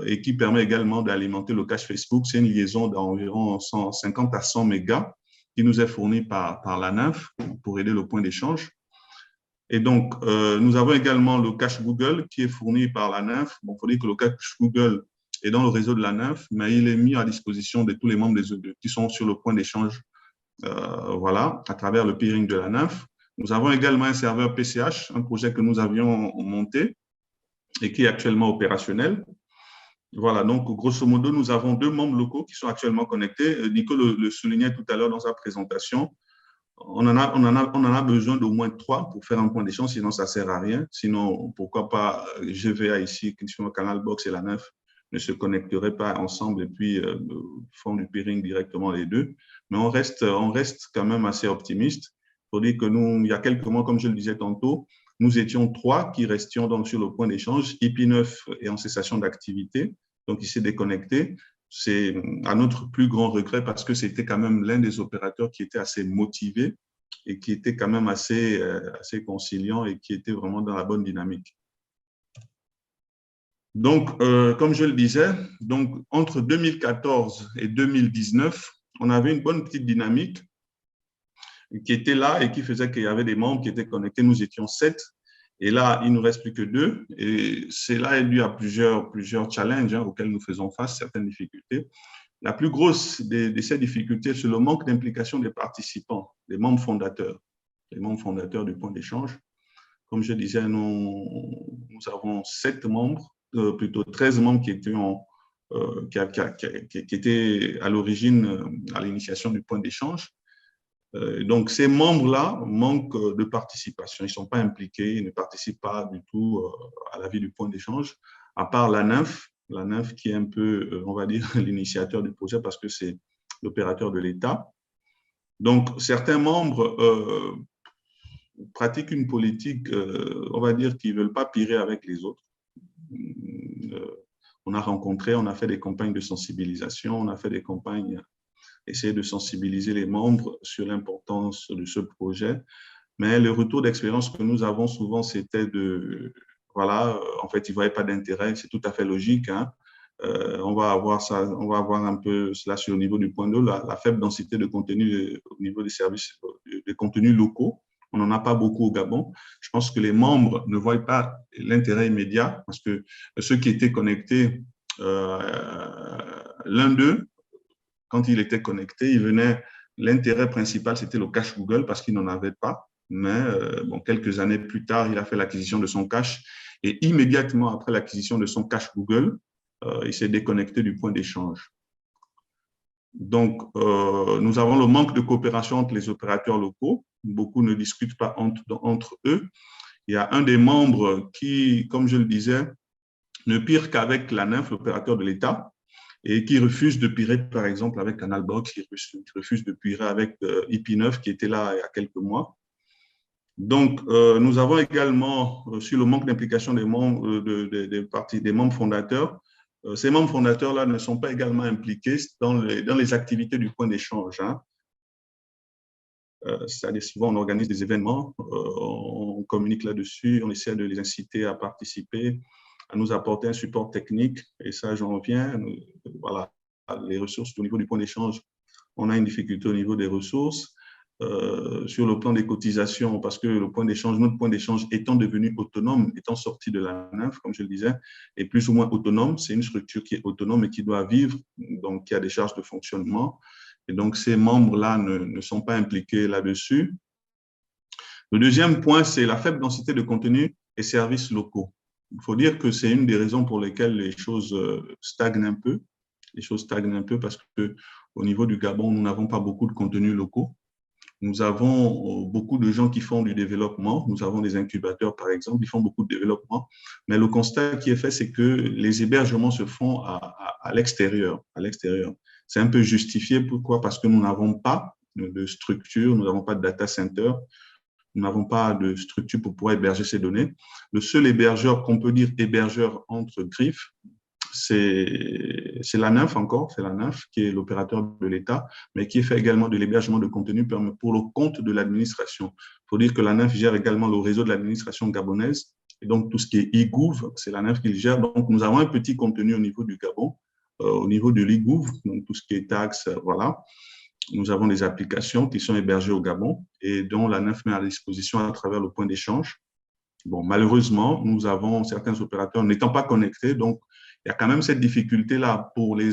et qui permet également d'alimenter le cache Facebook, c'est une liaison d'environ 150 à 100 mégas qui nous est fournie par l'ANINF pour aider le point d'échange. Et donc, nous avons également le cache Google qui est fourni par l'ANINF. Bon, il faut dire que le cache Google est dans le réseau de l'ANINF, mais il est mis à disposition de tous les membres qui sont sur le point d'échange, voilà, à travers le peering de l'ANINF. Nous avons également un serveur PCH, un projet que nous avions monté et qui est actuellement opérationnel. Voilà, donc grosso modo, nous avons 2 membres locaux qui sont actuellement connectés. Nico le soulignait tout à l'heure dans sa présentation. on en a besoin d'au moins 3 pour faire un point d'échange, sinon ça ne sert à rien. Sinon, pourquoi pas GVA ici, Canal Box et la 9 ne se connecteraient pas ensemble et puis font du peering directement les deux. Mais on reste quand même assez optimiste. Il faut dire que nous, il y a quelques mois, comme je le disais tantôt, nous étions 3 qui restions donc sur le point d'échange. IP9 est en cessation d'activité, donc il s'est déconnecté. C'est à notre plus grand regret parce que c'était quand même l'un des opérateurs qui était assez motivé et qui était quand même assez conciliant et qui était vraiment dans la bonne dynamique. Donc, comme je le disais, donc, entre 2014 et 2019, on avait une bonne petite dynamique qui était là et qui faisait qu'il y avait des membres qui étaient connectés. Nous étions 7. Et là, il ne nous reste plus que 2. Et cela est dû à plusieurs challenges auxquels nous faisons face, certaines difficultés. La plus grosse de ces difficultés, c'est le manque d'implication des participants, des membres fondateurs du point d'échange. Comme je disais, nous avons 7 membres, plutôt 13 membres qui étaient à l'origine, à l'initiation du point d'échange. Donc, ces membres-là manquent de participation. Ils ne sont pas impliqués, ils ne participent pas du tout à la vie du point d'échange, à part la NINF qui est un peu, on va dire, l'initiateur du projet parce que c'est l'opérateur de l'État. Donc, certains membres pratiquent une politique, on va dire, qui ne veulent pas pirer avec les autres. On a fait des campagnes de sensibilisation, on a fait des campagnes essayer de sensibiliser les membres sur l'importance de ce projet. Mais le retour d'expérience que nous avons souvent, c'était voilà, en fait, ils ne voyaient pas d'intérêt, c'est tout à fait logique. On va avoir un peu cela sur le niveau du point 2, la faible densité de contenu au niveau des services, des contenus locaux. On n'en a pas beaucoup au Gabon. Je pense que les membres ne voient pas l'intérêt immédiat parce que ceux qui étaient connectés, l'un d'eux, quand il était connecté, l'intérêt principal, c'était le cache Google parce qu'il n'en avait pas. Mais quelques années plus tard, il a fait l'acquisition de son cache et immédiatement après l'acquisition de son cache Google, il s'est déconnecté du point d'échange. Donc, nous avons le manque de coopération entre les opérateurs locaux. Beaucoup ne discutent pas entre eux. Il y a un des membres qui, comme je le disais, ne pire qu'avec la NINF, l'opérateur de l'État, et qui refuse de pirer, par exemple, avec Canal Box, qui refuse de pirer avec IP9, qui était là il y a quelques mois. Donc, nous avons également, sur le manque d'implication des membres, des membres fondateurs, ces membres fondateurs-là ne sont pas également impliqués dans les activités du point d'échange. C'est-à-dire, souvent, on organise des événements, on communique là-dessus, on essaie de les inciter à participer, à nous apporter un support technique, et ça, j'en reviens. Voilà, les ressources au niveau du point d'échange, on a une difficulté au niveau des ressources. Sur le plan des cotisations, parce que notre point d'échange étant devenu autonome, étant sorti de la NINF, comme je le disais, est plus ou moins autonome. C'est une structure qui est autonome et qui doit vivre, donc qui a des charges de fonctionnement. Et donc, ces membres-là ne sont pas impliqués là-dessus. Le deuxième point, c'est la faible densité de contenu et services locaux. Il faut dire que c'est une des raisons pour lesquelles les choses stagnent un peu. Les choses stagnent un peu parce qu'au niveau du Gabon, nous n'avons pas beaucoup de contenus locaux. Nous avons beaucoup de gens qui font du développement. Nous avons des incubateurs, par exemple, qui font beaucoup de développement. Mais le constat qui est fait, c'est que les hébergements se font à l'extérieur. C'est un peu justifié. Pourquoi? Parce que nous n'avons pas de structure, nous n'avons pas de data center, nous n'avons pas de structure pour pouvoir héberger ces données. Le seul hébergeur qu'on peut dire hébergeur entre griffes, c'est la NINF encore, c'est la NINF qui est l'opérateur de l'État, mais qui fait également de l'hébergement de contenu pour le compte de l'administration. Il faut dire que la NINF gère également le réseau de l'administration gabonaise, et donc tout ce qui est e-gouv, c'est la NINF qui le gère. Donc nous avons un petit contenu au niveau du Gabon, au niveau de l'e-gouv, donc tout ce qui est taxes, voilà. Nous avons des applications qui sont hébergées au Gabon et dont la NINF met à disposition à travers le point d'échange. Bon, malheureusement, nous avons certains opérateurs n'étant pas connectés, donc il y a quand même cette difficulté-là pour les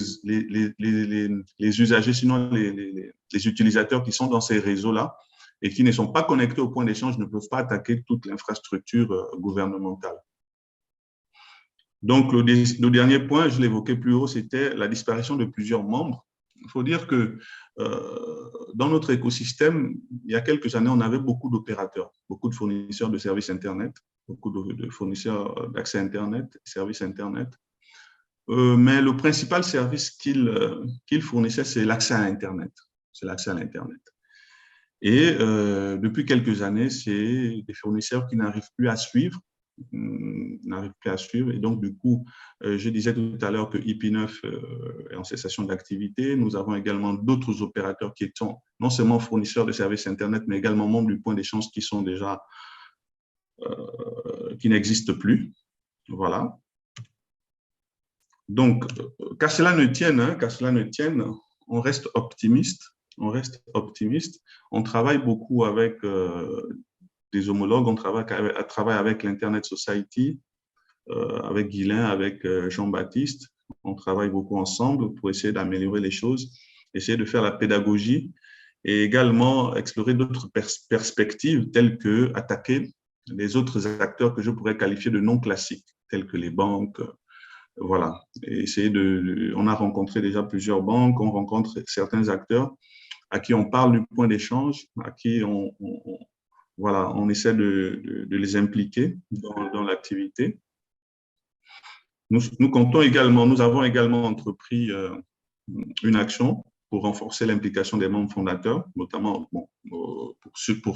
usagers, sinon les utilisateurs qui sont dans ces réseaux-là et qui ne sont pas connectés au point d'échange ne peuvent pas attaquer toute l'infrastructure gouvernementale. Donc, le dernier point, je l'évoquais plus haut, c'était la disparition de plusieurs membres. faut dire que dans notre écosystème, il y a quelques années, on avait beaucoup d'opérateurs, beaucoup de fournisseurs de services Internet, beaucoup de fournisseurs d'accès Internet, services Internet. Mais le principal service qu'ils fournissaient, c'est l'accès à Internet. C'est l'accès à l'Internet. Et depuis quelques années, c'est des fournisseurs qui n'arrivent plus à suivre. Et donc, du coup, je disais tout à l'heure que IP9 est en cessation d'activité. Nous avons également d'autres opérateurs qui sont non seulement fournisseurs de services Internet, mais également membres du point d'échange qui sont déjà, qui n'existent plus. Voilà. Donc, qu'à cela ne tienne, on reste optimiste. On reste optimiste. On travaille beaucoup avec des homologues. On travaille avec l'Internet Society, avec Guylain, avec Jean-Baptiste. On travaille beaucoup ensemble pour essayer d'améliorer les choses, essayer de faire la pédagogie et également explorer d'autres perspectives telles que attaquer les autres acteurs que je pourrais qualifier de non classiques, tels que les banques. Voilà. Et on a rencontré déjà plusieurs banques, on rencontre certains acteurs à qui on parle du point d'échange, à qui on essaie de les impliquer dans l'activité. Nous avons également entrepris une action pour renforcer l'implication des membres fondateurs, notamment pour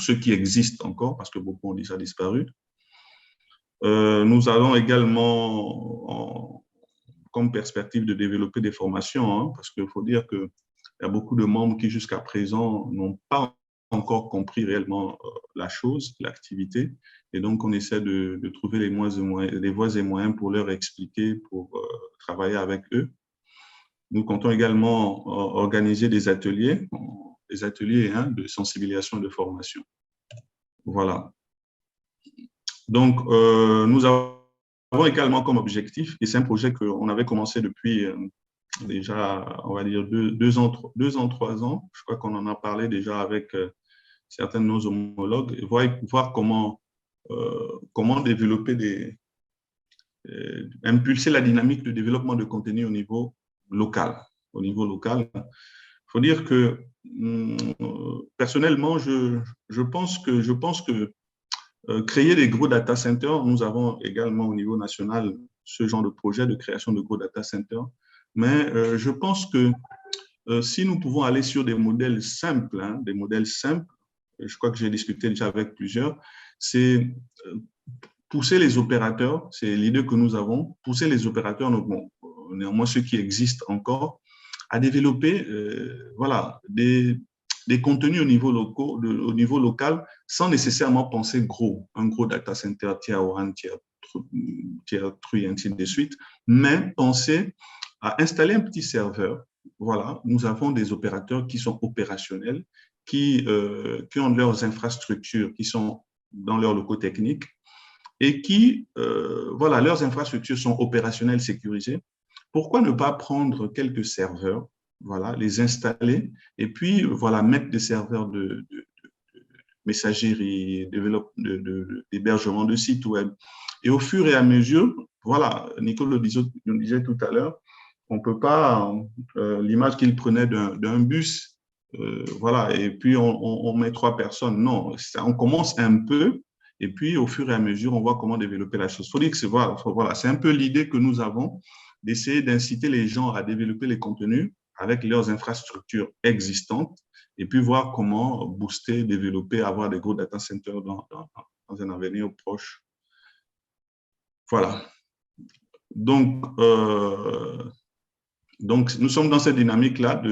ceux qui existent encore, parce que beaucoup ont déjà disparu. Nous avons également comme perspective de développer des formations, parce qu'il faut dire qu'il y a beaucoup de membres qui, jusqu'à présent, n'ont pas encore compris réellement la chose, l'activité. Et donc, on essaie de trouver les voies et moyens pour leur expliquer, pour travailler avec eux. Nous comptons également organiser des ateliers de sensibilisation et de formation. Voilà. Donc, nous avons également comme objectif, et c'est un projet qu'on avait commencé depuis déjà, on va dire, 2 ans, 3 ans. Je crois qu'on en a parlé déjà avec certains de nos homologues, et voir comment développer impulser la dynamique de développement de contenu au niveau local. Il faut dire que personnellement, je pense que créer des gros data centers, nous avons également au niveau national ce genre de projet de création de gros data centers, mais je pense que si nous pouvons aller sur des modèles simples, je crois que j'ai discuté déjà avec plusieurs, c'est pousser les opérateurs, c'est l'idée que nous avons, pousser les opérateurs, néanmoins ceux qui existent encore, à développer des contenus au niveau local sans nécessairement penser un gros data center, tier 1, tier 3, ainsi de suite, mais penser à installer un petit serveur. Voilà, nous avons des opérateurs qui sont opérationnels, qui ont leurs infrastructures, qui sont dans leurs locaux techniques et qui, leurs infrastructures sont opérationnelles, sécurisées. Pourquoi ne pas prendre quelques serveurs, les installer et puis mettre des serveurs de messagerie, d'hébergement de sites web. Et au fur et à mesure, Nicolas le disait tout à l'heure, on ne peut pas, l'image qu'il prenait d'un bus, et puis on met 3 personnes. Non, on commence un peu et puis au fur et à mesure, on voit comment développer la chose. Il faut dire que c'est un peu l'idée que nous avons d'essayer d'inciter les gens à développer les contenus avec leurs infrastructures existantes et puis voir comment booster, développer, avoir des gros data centers dans un avenir proche. Voilà. Donc, nous sommes dans cette dynamique-là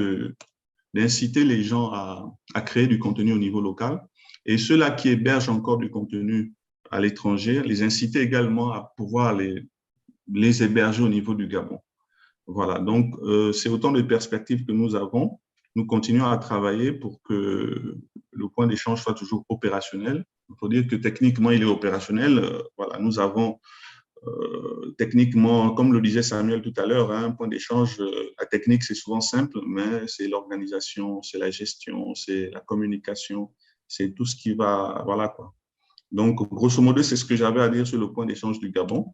d'inciter les gens à créer du contenu au niveau local et ceux-là qui hébergent encore du contenu à l'étranger, les inciter également à pouvoir les héberger au niveau du Gabon. Voilà, donc c'est autant de perspectives que nous avons. Nous continuons à travailler pour que le point d'échange soit toujours opérationnel. Il faut dire que techniquement, il est opérationnel. Nous avons techniquement, comme le disait Samuel tout à l'heure, un point d'échange, la technique, c'est souvent simple, mais c'est l'organisation, c'est la gestion, c'est la communication, c'est tout ce qui va, Donc, grosso modo, c'est ce que j'avais à dire sur le point d'échange du Gabon.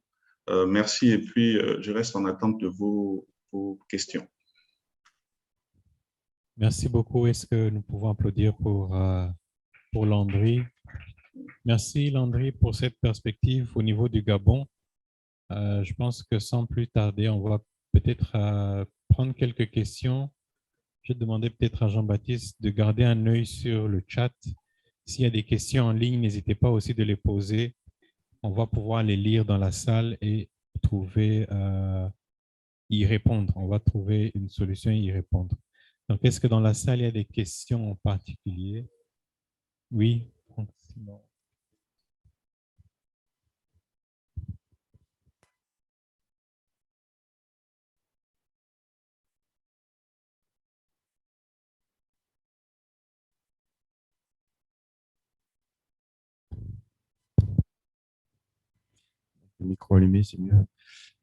Merci et puis je reste en attente de vos questions.
Merci beaucoup. Est-ce que nous pouvons applaudir pour Landry? Merci Landry pour cette perspective au niveau du Gabon. Je pense que sans plus tarder, on va peut-être prendre quelques questions. Je vais demander peut-être à Jean-Baptiste de garder un œil sur le chat. S'il y a des questions en ligne, n'hésitez pas aussi de les poser. On va pouvoir les lire dans la salle et trouver, y répondre. On va trouver une solution et y répondre. Donc, est-ce que dans la salle, il y a des questions en particulier? Oui. Sinon.
Le micro allumé, c'est mieux.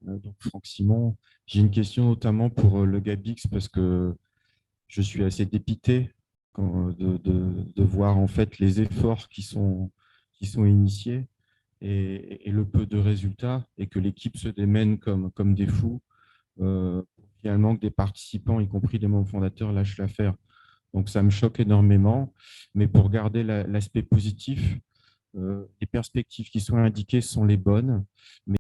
Donc, Franck Simon, j'ai une question notamment pour le Gabix parce que je suis assez dépité de voir en fait les efforts qui sont initiés et le peu de résultats et que l'équipe se démène comme des fous. Finalement, que des participants, y compris des membres fondateurs, lâchent l'affaire. Donc, ça me choque énormément. Mais pour garder l'aspect positif, les perspectives qui sont indiquées sont les bonnes. Mais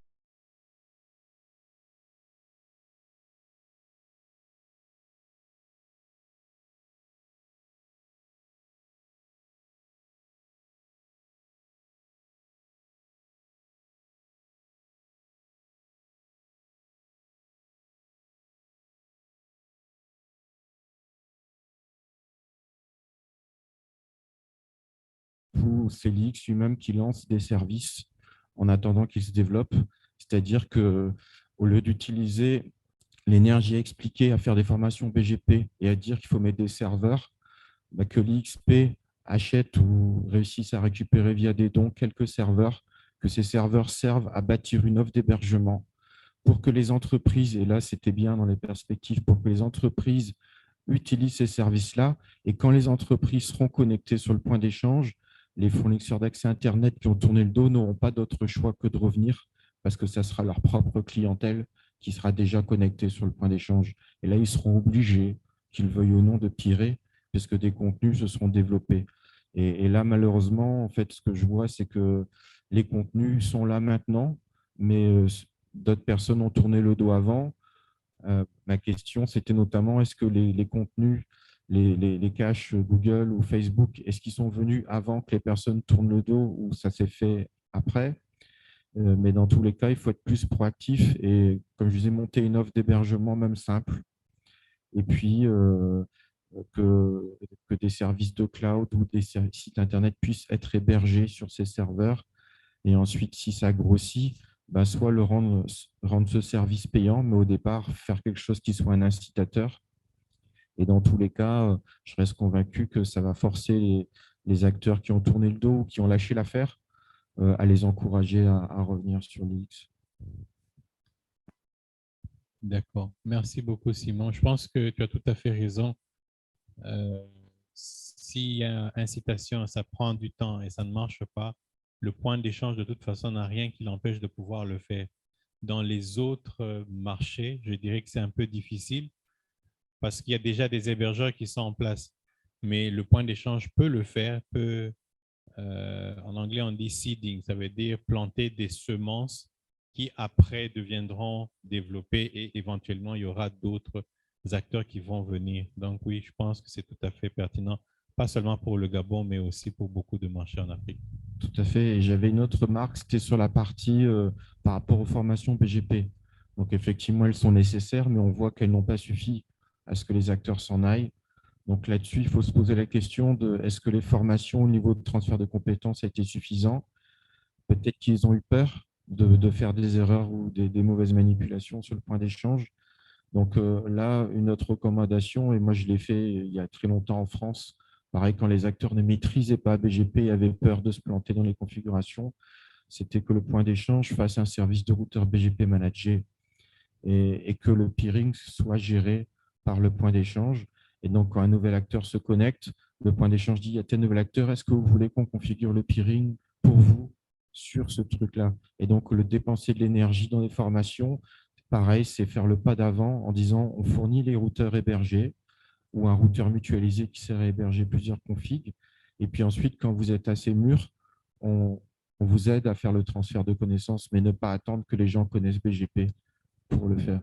ou c'est l'IX lui-même qui lance des services en attendant qu'ils se développent. C'est-à-dire qu'au lieu d'utiliser l'énergie expliquée à faire des formations BGP et à dire qu'il faut mettre des serveurs, que l'IXP achète ou réussisse à récupérer via des dons quelques serveurs, que ces serveurs servent à bâtir une offre d'hébergement pour que les entreprises, et là c'était bien dans les perspectives, pour que les entreprises utilisent ces services-là, et quand les entreprises seront connectées sur le point d'échange, les fournisseurs d'accès Internet qui ont tourné le dos n'auront pas d'autre choix que de revenir, parce que ça sera leur propre clientèle qui sera déjà connectée sur le point d'échange. Et là, ils seront obligés, qu'ils veuillent ou non, de tirer, puisque des contenus se seront développés. Et là, malheureusement, en fait, ce que je vois, c'est que les contenus sont là maintenant, mais d'autres personnes ont tourné le dos avant. Ma question, c'était notamment, est-ce que les contenus, les caches Google ou Facebook, est-ce qu'ils sont venus avant que les personnes tournent le dos ou ça s'est fait après? Mais dans tous les cas, il faut être plus proactif et, comme je disais, monter une offre d'hébergement même simple. Et puis, que des services de cloud ou des sites Internet puissent être hébergés sur ces serveurs. Et ensuite, si ça grossit, soit rendre ce service payant, mais au départ, faire quelque chose qui soit un incitateur. Et dans tous les cas, je reste convaincu que ça va forcer les acteurs qui ont tourné le dos ou qui ont lâché l'affaire à les encourager à revenir sur l'IX.
D'accord. Merci beaucoup, Simon. Je pense que tu as tout à fait raison. S'il y a incitation, ça prend du temps et ça ne marche pas, le point d'échange, de toute façon, n'a rien qui l'empêche de pouvoir le faire. Dans les autres marchés, je dirais que c'est un peu difficile parce qu'il y a déjà des hébergeurs qui sont en place. Mais le point d'échange peut le faire, en anglais, on dit seeding, ça veut dire planter des semences qui après deviendront développées et éventuellement, il y aura d'autres acteurs qui vont venir. Donc oui, je pense que c'est tout à fait pertinent, pas seulement pour le Gabon, mais aussi pour beaucoup de marchés en Afrique.
Tout à fait. Et j'avais une autre remarque, c'était sur la partie par rapport aux formations BGP. Donc effectivement, elles sont nécessaires, mais on voit qu'elles n'ont pas suffi à ce que les acteurs s'en aillent. Donc là-dessus, il faut se poser la question de est-ce que les formations au niveau de transfert de compétences a été suffisant? Peut-être qu'ils ont eu peur de faire des erreurs ou des mauvaises manipulations sur le point d'échange. Donc là, une autre recommandation, et moi je l'ai fait il y a très longtemps en France, pareil, quand les acteurs ne maîtrisaient pas BGP et avaient peur de se planter dans les configurations, c'était que le point d'échange fasse un service de routeur BGP managé et que le peering soit géré par le point d'échange. Et donc, quand un nouvel acteur se connecte, le point d'échange dit « il y a tel nouvel acteur, est-ce que vous voulez qu'on configure le peering pour vous sur ce truc-là » Et donc, le dépenser de l'énergie dans les formations, pareil, c'est faire le pas d'avant en disant « on fournit les routeurs hébergés, ou un routeur mutualisé qui sert à héberger plusieurs configs. Et puis ensuite, quand vous êtes assez mûr, on vous aide à faire le transfert de connaissances, mais ne pas attendre que les gens connaissent BGP pour le faire.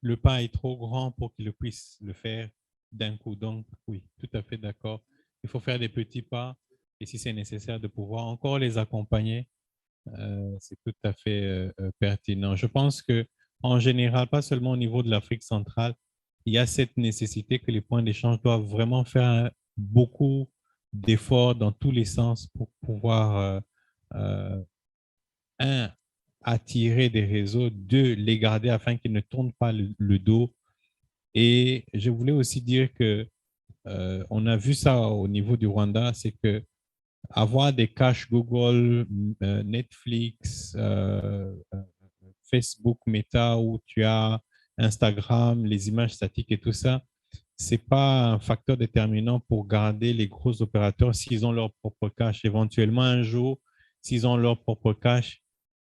Le pas est trop grand pour qu'ils puissent le faire d'un coup. Donc, oui, tout à fait d'accord. Il faut faire des petits pas et si c'est nécessaire de pouvoir encore les accompagner, c'est tout à fait pertinent. Je pense que en général, pas seulement au niveau de l'Afrique centrale, il y a cette nécessité que les points d'échange doivent vraiment faire beaucoup d'efforts dans tous les sens pour pouvoir, un, attirer des réseaux, deux, les garder afin qu'ils ne tournent pas le dos. Et je voulais aussi dire que on a vu ça au niveau du Rwanda, c'est que avoir des caches Google, Netflix, Facebook, Meta, où tu as Instagram, les images statiques et tout ça, c'est pas un facteur déterminant pour garder les gros opérateurs s'ils ont leur propre cache. Éventuellement, un jour, s'ils ont leur propre cache,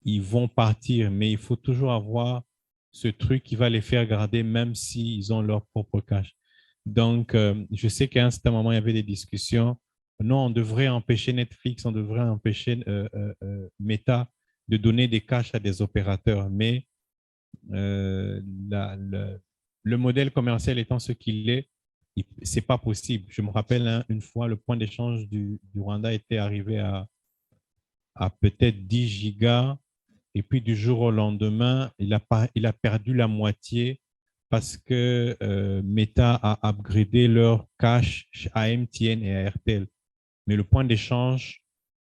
ils vont partir, mais il faut toujours avoir ce truc qui va les faire garder même s'ils ont leur propre cache. Donc, je sais qu'à un certain moment, il y avait des discussions. Non, on devrait empêcher Netflix, on devrait empêcher Meta de donner des caches à des opérateurs, mais le modèle commercial étant ce qu'il est, ce n'est pas possible. Je me rappelle une fois, le point d'échange du Rwanda était arrivé à peut-être 10 gigas. Et puis, du jour au lendemain, il a perdu la moitié parce que Meta a upgradé leur cache à MTN et à RTL. Mais le point d'échange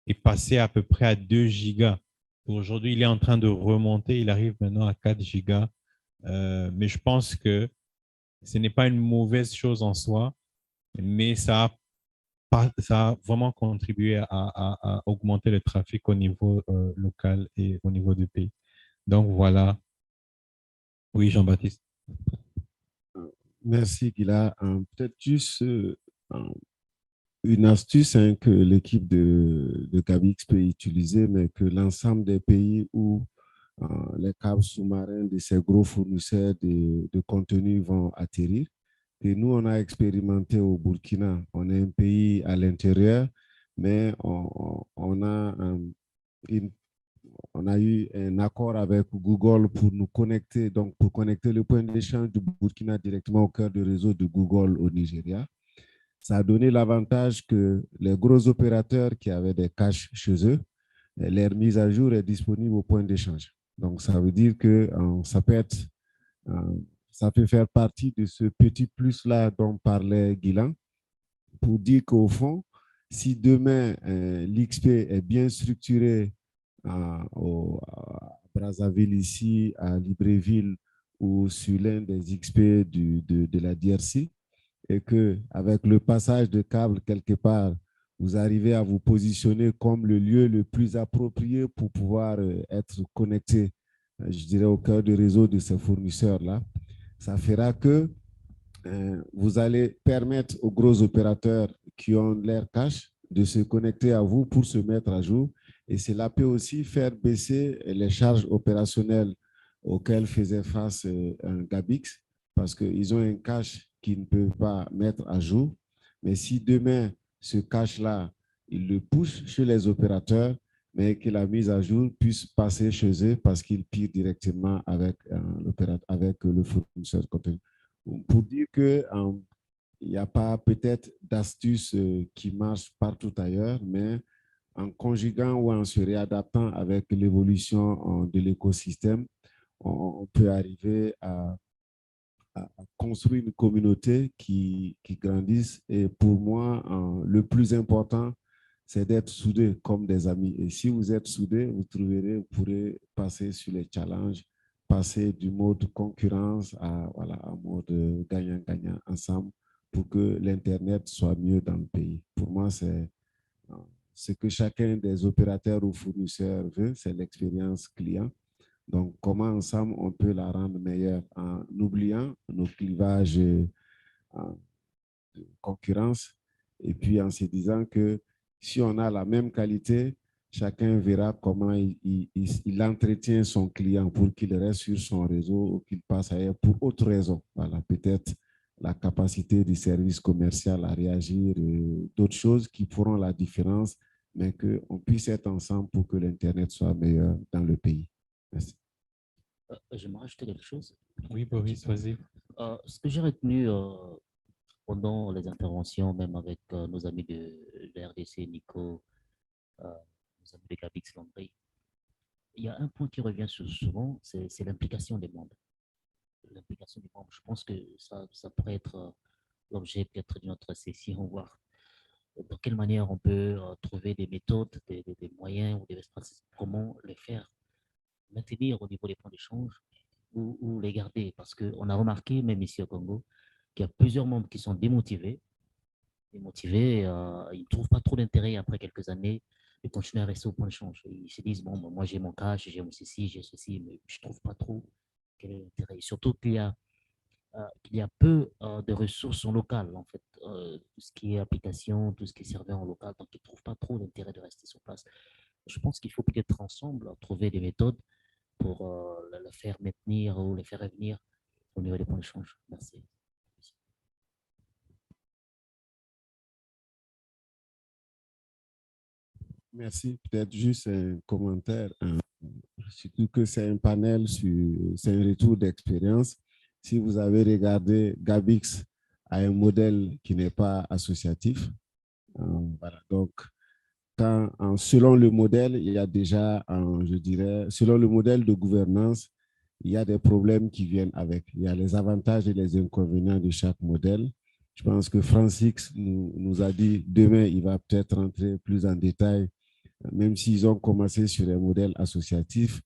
est passé à peu près à 2 gigas. Aujourd'hui, il est en train de remonter. Il arrive maintenant à 4 gigas. Mais je pense que ce n'est pas une mauvaise chose en soi, mais ça a vraiment contribué à augmenter le trafic au niveau local et au niveau du pays. Donc voilà. Oui, Jean-Baptiste.
Merci, Gila. Peut-être juste une astuce que l'équipe de Gabix peut utiliser, mais que l'ensemble des pays où les câbles sous-marins de ces gros fournisseurs de contenu vont atterrir. Et nous, on a expérimenté au Burkina. On est un pays à l'intérieur, mais on a eu un accord avec Google pour nous connecter, donc pour connecter le point d'échange du Burkina directement au cœur du réseau de Google au Nigeria. Ça a donné l'avantage que les gros opérateurs qui avaient des caches chez eux, leur mise à jour est disponible au point d'échange. Donc, ça veut dire que ça peut faire partie de ce petit plus-là dont parlait Guilan, pour dire qu'au fond, si demain, l'XP est bien structuré à Brazzaville ici, à Libreville ou sur l'un des XP de la DRC, et qu'avec le passage de câble quelque part, vous arrivez à vous positionner comme le lieu le plus approprié pour pouvoir être connecté, je dirais, au cœur du réseau de ces fournisseurs-là. Ça fera que vous allez permettre aux gros opérateurs qui ont leur cache de se connecter à vous pour se mettre à jour. Et cela peut aussi faire baisser les charges opérationnelles auxquelles faisait face un Gabix, parce qu'ils ont un cache qu'ils ne peuvent pas mettre à jour. Mais si demain, ce cache-là, ils le poussent chez les opérateurs, mais que la mise à jour puisse passer chez eux parce qu'ils pirent directement avec le fournisseur de contenu. Pour dire qu'il n'y a pas peut-être d'astuce qui marche partout ailleurs, mais en conjuguant ou en se réadaptant avec l'évolution de l'écosystème, on peut arriver à construire une communauté qui grandisse. Et pour moi, le plus important, c'est d'être soudés comme des amis. Et si vous êtes soudés, vous pourrez passer sur les challenges, passer du mode concurrence à un mode gagnant-gagnant ensemble pour que l'Internet soit mieux dans le pays. Pour moi, c'est ce que chacun des opérateurs ou fournisseurs veut, c'est l'expérience client. Donc, comment ensemble on peut la rendre meilleure en oubliant nos clivages de concurrence et puis en se disant que si on a la même qualité, chacun verra comment il entretient son client pour qu'il reste sur son réseau ou qu'il passe ailleurs pour autre raison. Voilà, peut-être la capacité du service commercial à réagir, d'autres choses qui feront la différence, mais qu'on puisse être ensemble pour que l'Internet soit meilleur dans le pays. Merci.
J'aimerais rajouter quelque chose.
Oui, Boris, vas-y.
Ce que j'ai retenu pendant les interventions, même avec nos amis de RDC, Nico, nos amis de Gabix Landry, il y a un point qui revient souvent, c'est l'implication des membres. L'implication des membres, je pense que ça pourrait être l'objet peut-être d'une autre session, voir dans quelle manière on peut trouver des méthodes, des moyens ou des stratégies, comment les faire maintenir au niveau des points d'échange ou les garder. Parce qu'on a remarqué, même ici au Congo, qu'il y a plusieurs membres qui sont démotivés. Ils ne trouvent pas trop d'intérêt après quelques années de continuer à rester au point d'échange. Ils se disent, bon, moi j'ai mon cash, j'ai mon ceci, j'ai ceci, mais je ne trouve pas trop quel est l'intérêt. Surtout qu'il y a peu de ressources en local, en fait. Tout ce qui est application, tout ce qui est serveur en local, donc ils ne trouvent pas trop d'intérêt de rester sur place. Je pense qu'il faut peut-être ensemble trouver des méthodes pour le faire maintenir ou le faire revenir au niveau des points d'échange. Merci.
Merci. Peut-être juste un commentaire. Surtout que c'est un panel, c'est un retour d'expérience. Si vous avez regardé, Gabix a un modèle qui n'est pas associatif. Voilà. Donc, selon le modèle, il y a déjà, je dirais, selon le modèle de gouvernance, il y a des problèmes qui viennent avec. Il y a les avantages et les inconvénients de chaque modèle. Je pense que Francis nous a dit demain, il va peut-être rentrer plus en détail, même s'ils ont commencé sur un modèle associatif.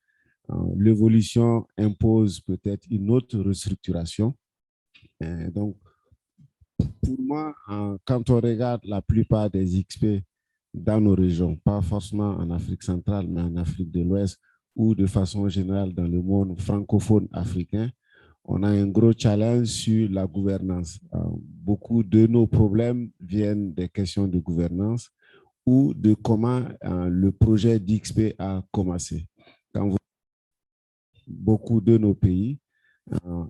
L'évolution impose peut-être une autre restructuration. Donc, pour moi, quand on regarde la plupart des XP dans nos régions, pas forcément en Afrique centrale, mais en Afrique de l'Ouest ou de façon générale dans le monde francophone africain, on a un gros challenge sur la gouvernance. Beaucoup de nos problèmes viennent des questions de gouvernance ou de comment le projet d'XP a commencé. Beaucoup de nos pays,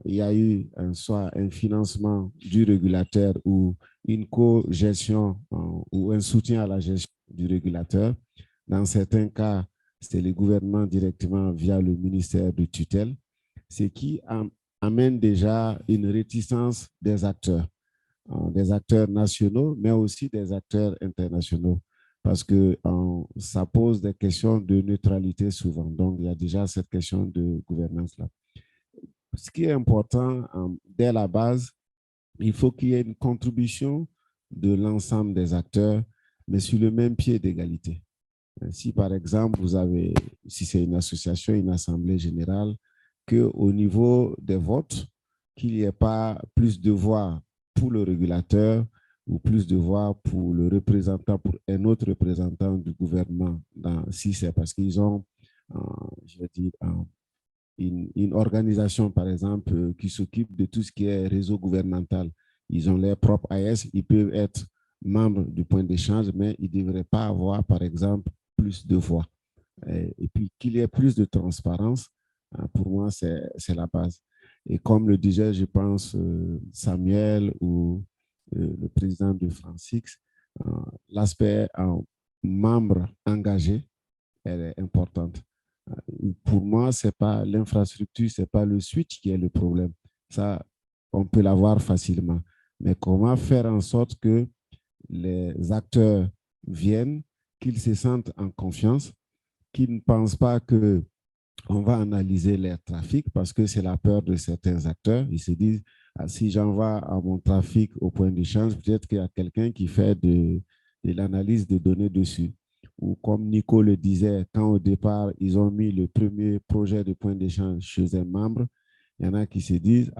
il y a eu soit un financement du régulateur ou une co-gestion ou un soutien à la gestion du régulateur. Dans certains cas, c'est le gouvernement directement via le ministère de tutelle, ce qui amène déjà une réticence des acteurs nationaux, mais aussi des acteurs internationaux, parce que ça pose des questions de neutralité souvent. Donc, il y a déjà cette question de gouvernance-là. Ce qui est important, dès la base, il faut qu'il y ait une contribution de l'ensemble des acteurs, mais sur le même pied d'égalité. Si, par exemple, si c'est une association, une assemblée générale, qu'au niveau des votes, qu'il n'y ait pas plus de voix pour le régulateur ou plus de voix pour le représentant, pour un autre représentant du gouvernement, si c'est parce qu'ils ont, je veux dire, une organisation, par exemple, qui s'occupe de tout ce qui est réseau gouvernemental. Ils ont leur propre AS, ils peuvent être membres du point d'échange, mais ils ne devraient pas avoir, par exemple, plus de voix. Et puis, qu'il y ait plus de transparence, pour moi, c'est la base. Et comme le disait, je pense, Samuel ou le président de Francix, l'aspect membre engagé, elle est importante. Pour moi, ce n'est pas l'infrastructure, ce n'est pas le switch qui est le problème. Ça, on peut l'avoir facilement. Mais comment faire en sorte que les acteurs viennent, qu'ils se sentent en confiance, qu'ils ne pensent pas qu'on va analyser leur trafic, parce que c'est la peur de certains acteurs. Ils se disent, si j'envoie mon trafic au point d'échange, peut-être qu'il y a quelqu'un qui fait de l'analyse de données dessus. Ou comme Nico le disait, quand au départ, ils ont mis le premier projet de point d'échange chez un membre, il y en a qui se disent,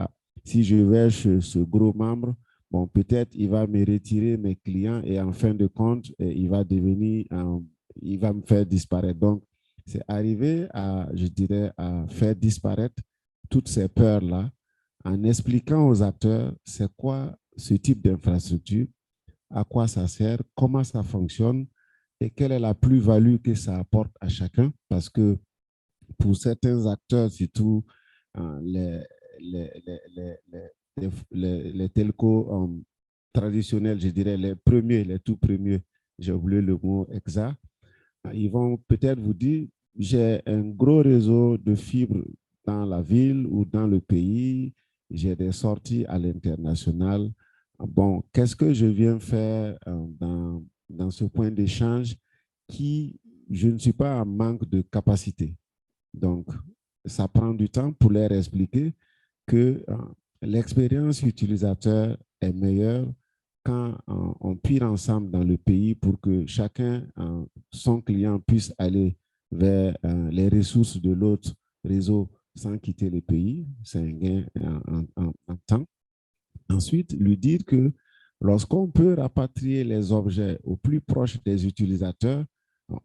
si je vais chez ce gros membre, bon, peut-être il va me retirer mes clients et en fin de compte, il va me faire disparaître. Donc, c'est arrivé je dirais, à faire disparaître toutes ces peurs-là en expliquant aux acteurs c'est quoi ce type d'infrastructure, à quoi ça sert, comment ça fonctionne et quelle est la plus-value que ça apporte à chacun. Parce que pour certains acteurs, surtout les les telcos traditionnels, je dirais les premiers, les tout premiers, j'ai oublié le mot exact, ils vont peut-être vous dire, j'ai un gros réseau de fibres dans la ville ou dans le pays, j'ai des sorties à l'international. Bon, qu'est-ce que je viens faire dans ce point d'échange qui, je ne suis pas en manque de capacité. Donc, ça prend du temps pour leur expliquer que l'expérience utilisateur est meilleure quand on pire ensemble dans le pays pour que chacun, son client, puisse aller vers les ressources de l'autre réseau sans quitter le pays. C'est un gain en temps. Ensuite, lui dire que lorsqu'on peut rapatrier les objets au plus proche des utilisateurs,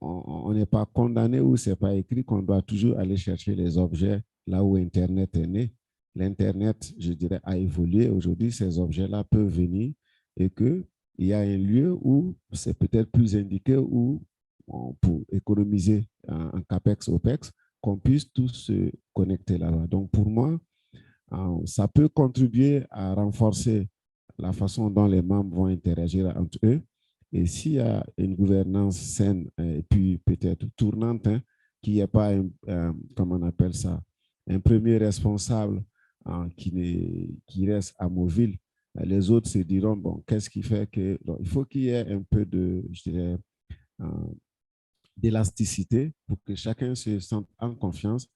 on n'est pas condamné ou ce n'est pas écrit qu'on doit toujours aller chercher les objets là où Internet est né. L'Internet, je dirais, a évolué. Aujourd'hui, ces objets-là peuvent venir et qu'il y a un lieu où c'est peut-être plus indiqué où pour économiser en CAPEX, OPEX, qu'on puisse tous se connecter là-bas. Donc, pour moi, ça peut contribuer à renforcer la façon dont les membres vont interagir entre eux. Et s'il y a une gouvernance saine et puis peut-être tournante, qu'il n'y ait pas, comment on appelle ça, un premier responsable qui reste amovible, les autres se diront, bon, qu'est-ce qui fait que... Donc, il faut qu'il y ait un peu de, je dirais, d'élasticité pour que chacun se sente en confiance,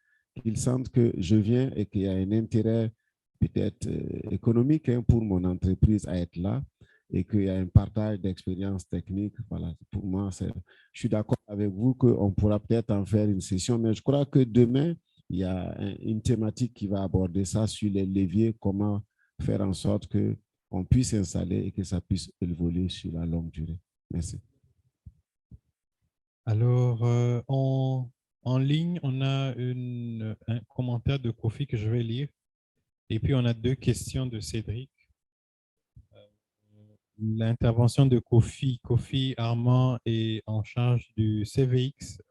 qu'il sente que je viens et qu'il y a un intérêt peut-être économique pour mon entreprise à être là et qu'il y a un partage d'expériences techniques. Voilà, pour moi, je suis d'accord avec vous qu'on pourra peut-être en faire une session, mais je crois que demain, il y a une thématique qui va aborder ça sur les leviers, comment faire en sorte qu'on puisse s'installer et que ça puisse évoluer sur la longue durée. Merci.
Alors, en ligne, on a un commentaire de Kofi que je vais lire. Et puis, on a 2 questions de Cédric. L'intervention de Kofi Armand est en charge du CVX,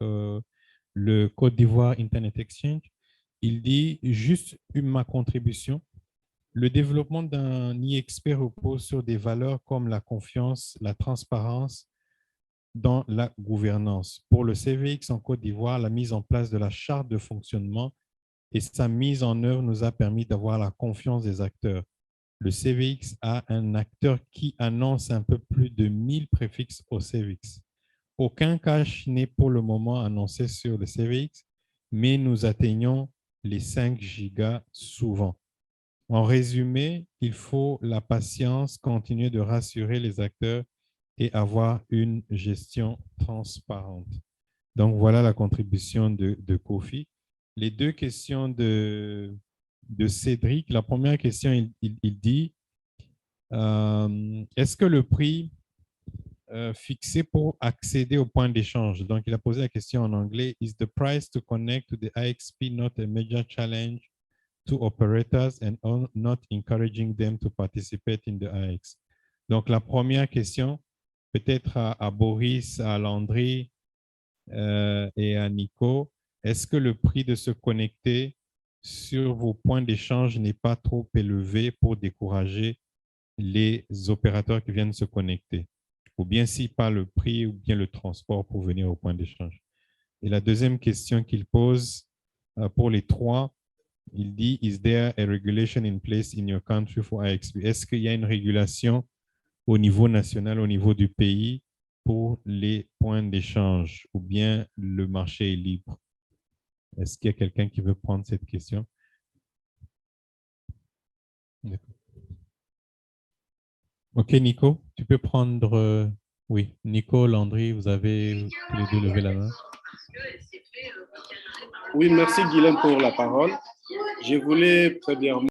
le Côte d'Ivoire Internet Exchange. Il dit juste ma contribution. Le développement d'un IXP repose sur des valeurs comme la confiance, la transparence dans la gouvernance. Pour le CVX en Côte d'Ivoire, la mise en place de la charte de fonctionnement et sa mise en œuvre nous a permis d'avoir la confiance des acteurs. Le CVX a un acteur qui annonce un peu plus de 1000 préfixes au CVX. Aucun cache n'est pour le moment annoncé sur le CVX, mais nous atteignons les 5 gigas souvent. En résumé, il faut la patience, continuer de rassurer les acteurs et avoir une gestion transparente. Donc, voilà la contribution de Kofi. Les 2 questions de Cédric. La première question, il dit, est-ce que le prix fixé pour accéder au point d'échange, donc il a posé la question en anglais, is the price to connect to the IXP not a major challenge to operators and not encouraging them to participate in the IX? Donc, la première question, peut-être à Boris, à Landry et à Nico, est-ce que le prix de se connecter sur vos points d'échange n'est pas trop élevé pour décourager les opérateurs qui viennent se connecter? Ou bien si pas le prix ou bien le transport pour venir au point d'échange. Et la deuxième question qu'il pose pour les 3, il dit, is there a regulation in place in your country for IXP? Est-ce qu'il y a une régulation au niveau national, au niveau du pays pour les points d'échange ou bien le marché est libre? Est-ce qu'il y a quelqu'un qui veut prendre cette question? Ok, Nico, tu peux prendre... oui, Nico, Landry, vous avez tous les 2 levé la main.
Oui, merci Guilhem pour la parole. Je voulais premièrement...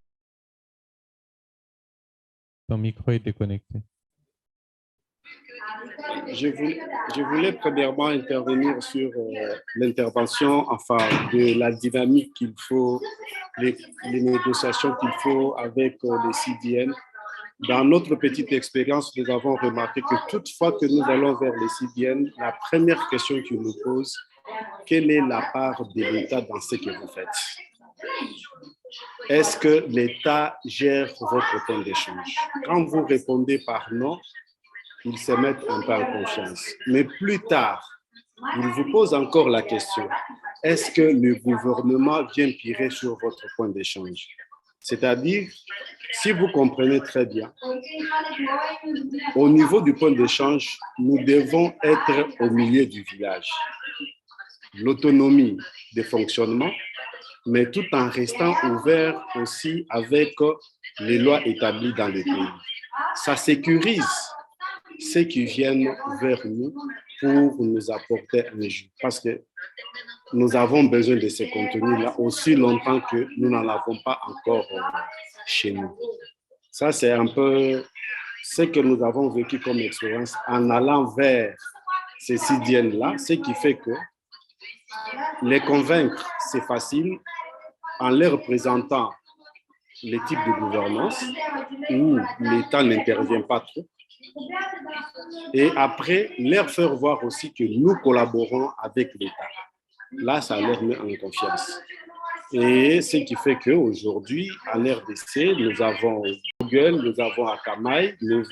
Ton micro est déconnecté.
Je voulais premièrement intervenir sur l'intervention, enfin, de la dynamique qu'il faut, les négociations qu'il faut avec les CDN. Dans notre petite expérience, nous avons remarqué que toutefois que nous allons vers les CDN, la première question qu'ils nous posent, quelle est la part de l'État dans ce que vous faites? est-ce que l'État gère votre point d'échange? Quand vous répondez par non, ils se mettent un peu en confiance. Mais plus tard, ils vous posent encore la question, est-ce que le gouvernement vient pirer sur votre point d'échange? C'est-à-dire, si vous comprenez très bien, au niveau du point d'échange, nous devons être au milieu du village. L'autonomie de fonctionnement, mais tout en restant ouvert aussi avec les lois établies dans le pays. Ça sécurise ceux qui viennent vers nous pour nous apporter un jus. Parce que nous avons besoin de ces contenus-là aussi longtemps que nous n'en avons pas encore chez nous. Ça, c'est un peu ce que nous avons vécu comme expérience en allant vers ces CDN-là, ce qui fait que les convaincre, c'est facile en leur présentant les types de gouvernance où l'État n'intervient pas trop. Et après, leur faire voir aussi que nous collaborons avec l'État. Là, ça leur met en confiance. Et ce qui fait qu'aujourd'hui, à l'RDC, nous avons Google, nous avons Akamai, nous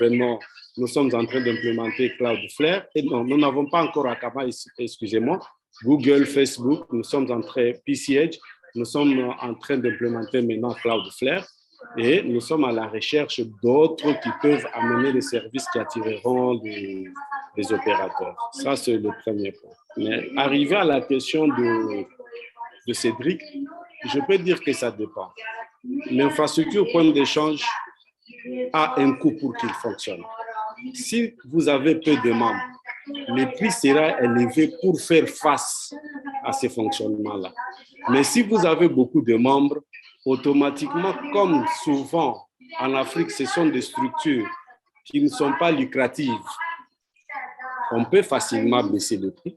sommes en train d'implémenter Cloudflare. Et non, nous n'avons pas encore Akamai, excusez-moi. Google, Facebook, nous sommes en train, PCH, nous sommes en train d'implémenter maintenant Cloudflare. Et nous sommes à la recherche d'autres qui peuvent amener des services qui attireront les opérateurs. Ça, c'est le premier point. Mais arrivé à la question de Cédric, je peux dire que ça dépend. L'infrastructure point d'échange a un coût pour qu'il fonctionne. Si vous avez peu de membres, le prix sera élevé pour faire face à ces fonctionnements-là. Mais si vous avez beaucoup de membres, automatiquement, comme souvent en Afrique, ce sont des structures qui ne sont pas lucratives, on peut facilement baisser le prix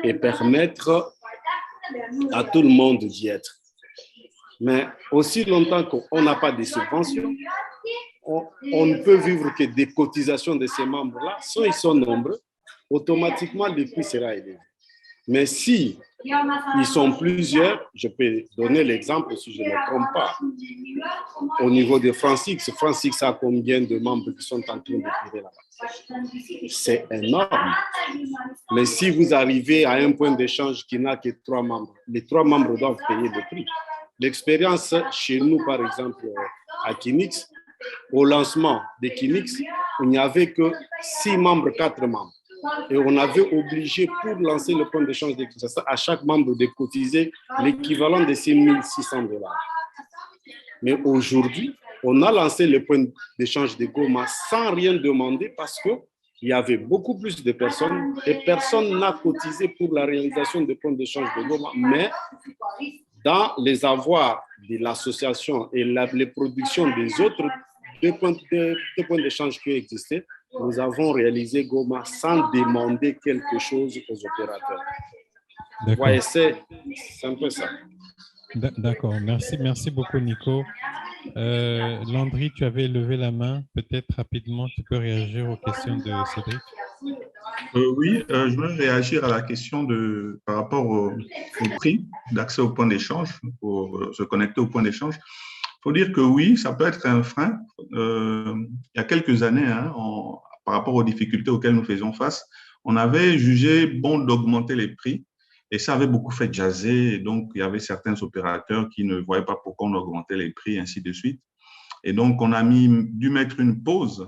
et permettre à tout le monde d'y être. Mais aussi longtemps qu'on n'a pas de subventions, on ne peut vivre que des cotisations de ces membres-là. Soit ils sont nombreux, automatiquement le prix sera élevé. Mais si ils sont plusieurs, je peux donner l'exemple si je ne me trompe pas. Au niveau de Francix a combien de membres qui sont en train de tirer là-bas? C'est énorme. Mais si vous arrivez à un point d'échange qui n'a que 3 membres, les 3 membres doivent payer le prix. L'expérience chez nous, par exemple, à Kinix, au lancement de Kinix, il n'y avait que 6 membres, 4 membres. Et on avait obligé, pour lancer le point d'échange de Kinshasa, à chaque membre de cotiser l'équivalent de 6 600 $. Mais aujourd'hui, on a lancé le point d'échange de Goma sans rien demander parce qu'il y avait beaucoup plus de personnes et personne n'a cotisé pour la réalisation des points d'échange de Goma. Mais dans les avoirs de l'association et les productions des autres deux points d'échange qui existaient, nous avons réalisé Goma sans demander quelque chose aux opérateurs. Ouais, c'est un peu ça.
D'accord, merci beaucoup Nico. Landry, tu avais levé la main, peut-être rapidement tu peux réagir aux questions de Cédric.
Oui, je veux réagir à la question par rapport au prix d'accès au point d'échange, pour se connecter au point d'échange. Il faut dire que oui, ça peut être un frein. Il y a quelques années, par rapport aux difficultés auxquelles nous faisions face, on avait jugé bon d'augmenter les prix et ça avait beaucoup fait jaser. Et donc, il y avait certains opérateurs qui ne voyaient pas pourquoi on augmentait les prix, ainsi de suite. Et donc, on a dû mettre une pause.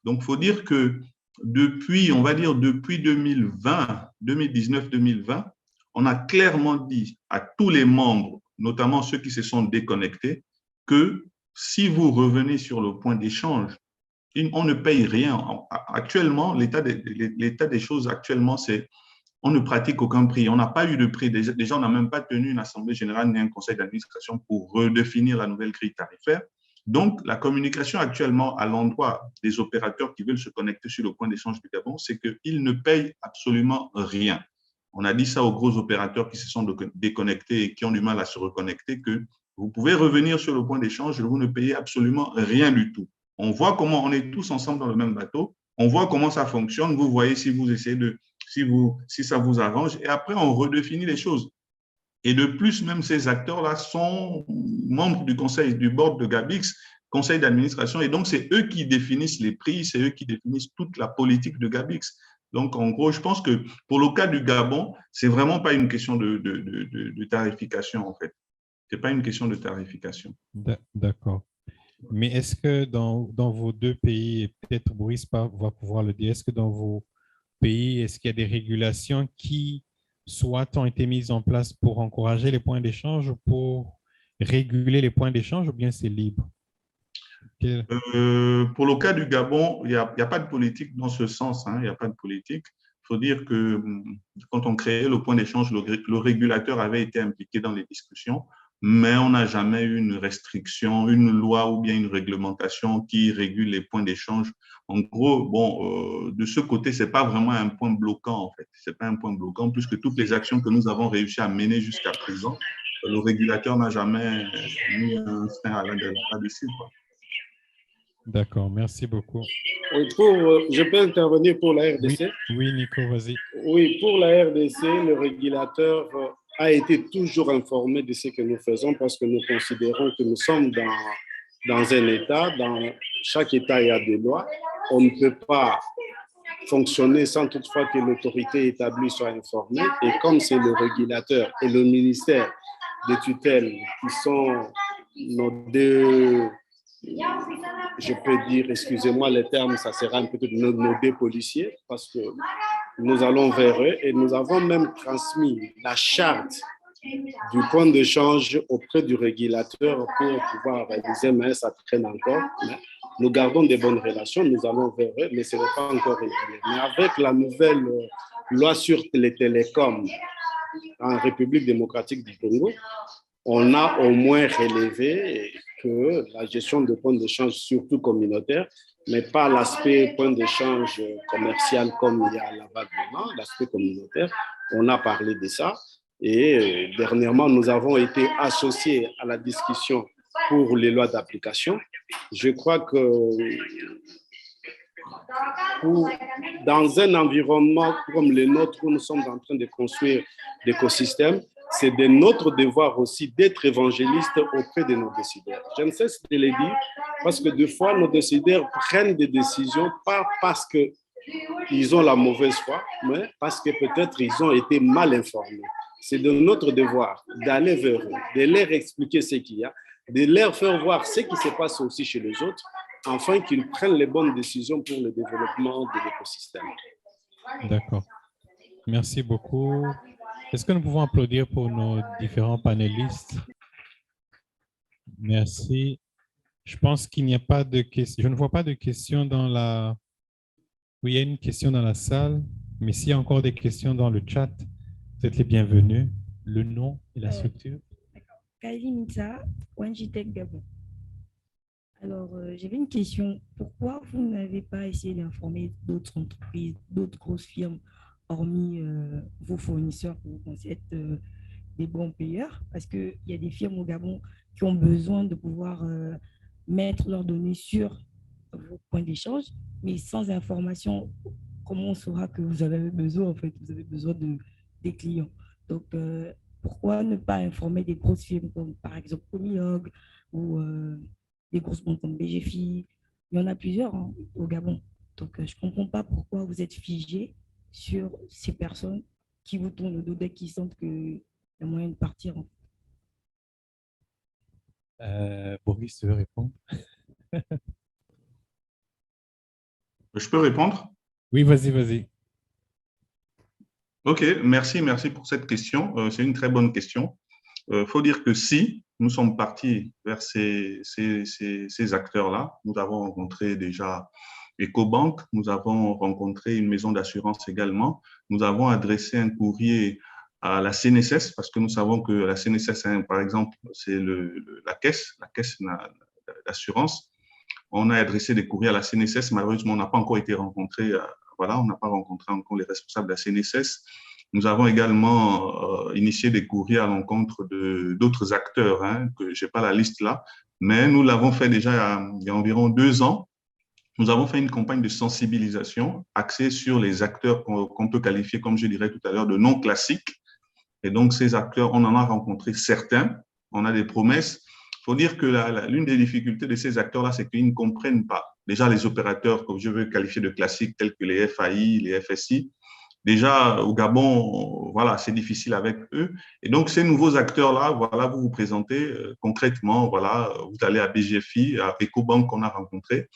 Donc, il faut dire que depuis 2019-2020, on a clairement dit à tous les membres, notamment ceux qui se sont déconnectés, que si vous revenez sur le point d'échange, on ne paye rien. Actuellement, l'état des choses actuellement, c'est on ne pratique aucun prix. On n'a pas eu de prix. Déjà, on n'a même pas tenu une assemblée générale ni un conseil d'administration pour redéfinir la nouvelle grille tarifaire. Donc, la communication actuellement à l'endroit des opérateurs qui veulent se connecter sur le point d'échange du Gabon, c'est qu'ils ne payent absolument rien. On a dit ça aux gros opérateurs qui se sont déconnectés et qui ont du mal à se reconnecter, que vous pouvez revenir sur le point d'échange, vous ne payez absolument rien du tout. On voit comment on est tous ensemble dans le même bateau, on voit comment ça fonctionne, vous voyez si vous essayez si ça vous arrange, et après on redéfinit les choses. Et de plus, même ces acteurs-là sont membres du conseil, du board de Gabix, conseil d'administration, et donc c'est eux qui définissent les prix, c'est eux qui définissent toute la politique de Gabix. Donc, en gros, je pense que pour le cas du Gabon, c'est vraiment pas une question de tarification, en fait. C'est pas une question de tarification.
D'accord. Mais est-ce que dans vos deux pays, et peut-être Boris va pouvoir le dire, est-ce que dans vos pays, est-ce qu'il y a des régulations qui soit ont été mises en place pour encourager les points d'échange ou pour réguler les points d'échange, ou bien c'est libre?
Pour le cas du Gabon, il n'y a pas de politique dans ce sens, hein, il n'y a pas de politique. Il faut dire que quand on créait le point d'échange, le régulateur avait été impliqué dans les discussions, mais on n'a jamais eu une restriction, une loi ou bien une réglementation qui régule les points d'échange. En gros, bon, de ce côté, ce n'est pas vraiment un point bloquant, en fait. Ce n'est pas un point bloquant, puisque toutes les actions que nous avons réussi à mener jusqu'à présent, le régulateur n'a jamais mis un frein là-dessus, quoi.
D'accord, merci beaucoup.
Oui, je peux intervenir pour la RDC?
Oui, Nico, vas-y.
Oui, pour la RDC, le régulateur a été toujours informé de ce que nous faisons parce que nous considérons que nous sommes dans un État, dans chaque État il y a des lois. On ne peut pas fonctionner sans toutefois que l'autorité établie soit informée. Et comme c'est le régulateur et le ministère de tutelle qui sont nos deux, je peux dire, excusez-moi les termes, ça sera un peu de nos deux policiers, parce que nous allons vers eux et nous avons même transmis la charte du point d'échange auprès du régulateur pour pouvoir réaliser, mais ça traîne encore. Mais nous gardons des bonnes relations, nous allons vers eux, mais ce n'est pas encore régulé. Mais avec la nouvelle loi sur les télécoms en République démocratique du Congo, on a au moins relevé que la gestion de points d'échange, surtout communautaire, mais pas l'aspect point d'échange commercial comme il y a là-bas maintenant, l'aspect communautaire, on a parlé de ça. Et dernièrement, nous avons été associés à la discussion pour les lois d'application. Je crois que dans un environnement comme le nôtre où nous sommes en train de construire l'écosystème, c'est de notre devoir aussi d'être évangélistes auprès de nos décideurs. Je ne cesse de le dire parce que des fois, nos décideurs prennent des décisions pas parce qu'ils ont la mauvaise foi, mais parce que peut-être ils ont été mal informés. C'est de notre devoir d'aller vers eux, de leur expliquer ce qu'il y a, de leur faire voir ce qui se passe aussi chez les autres, afin qu'ils prennent les bonnes décisions pour le développement de l'écosystème.
D'accord. Merci beaucoup. Est-ce que nous pouvons applaudir pour nos différents panélistes? Merci. Je pense qu'il n'y a pas de questions. Je ne vois pas de questions dans la... Oui, il y a une question dans la salle, mais s'il y a encore des questions dans le chat, vous êtes les bienvenus. Le nom et la structure.
Kylie Mitsa, Wanjitech Gabon. Alors, j'avais une question. Pourquoi vous n'avez pas essayé d'informer d'autres entreprises, d'autres grosses firmes, hormis vos fournisseurs, que vous pensez être des bons payeurs? Parce qu'il y a des firmes au Gabon qui ont besoin de pouvoir mettre leurs données sur vos points d'échange, mais sans information, comment on saura que vous avez besoin, en fait, vous avez besoin des clients? Donc, pourquoi ne pas informer des grosses firmes comme, par exemple, Comilog ou des grosses banques comme BGFI? Il y en a plusieurs au Gabon. Donc, je ne comprends pas pourquoi vous êtes figé sur ces personnes qui vous tournent le dos dès qu'ils sentent qu'il y a moyen de partir.
Boris, tu veux répondre?
Je peux répondre?
Oui, vas-y, vas-y.
OK, merci pour cette question. C'est une très bonne question. Faut dire que si nous sommes partis vers ces acteurs-là, nous avons rencontré déjà EcoBank, nous avons rencontré une maison d'assurance également, nous avons adressé un courrier à la CNSS parce que nous savons que la CNSS, par exemple, c'est la caisse d'assurance. On a adressé des courriers à la CNSS, malheureusement, on n'a pas encore été rencontré. Voilà, on n'a pas rencontré encore les responsables de la CNSS. Nous avons également initié des courriers à l'encontre d'autres acteurs, que je n'ai pas la liste là, mais nous l'avons fait déjà il y a environ 2 ans. Nous avons fait une campagne de sensibilisation axée sur les acteurs qu'on peut qualifier, comme je dirais tout à l'heure, de non classiques. Et donc, ces acteurs, on en a rencontré certains, on a des promesses. Il faut dire que l'une des difficultés de ces acteurs-là, c'est qu'ils ne comprennent pas. Déjà, les opérateurs, comme je veux qualifier de classiques, tels que les FAI, les FSI, déjà, au Gabon, voilà, c'est difficile avec eux. Et donc, ces nouveaux acteurs-là, voilà, vous vous présentez concrètement, voilà, vous allez à BGFI, à EcoBank qu'on a rencontré,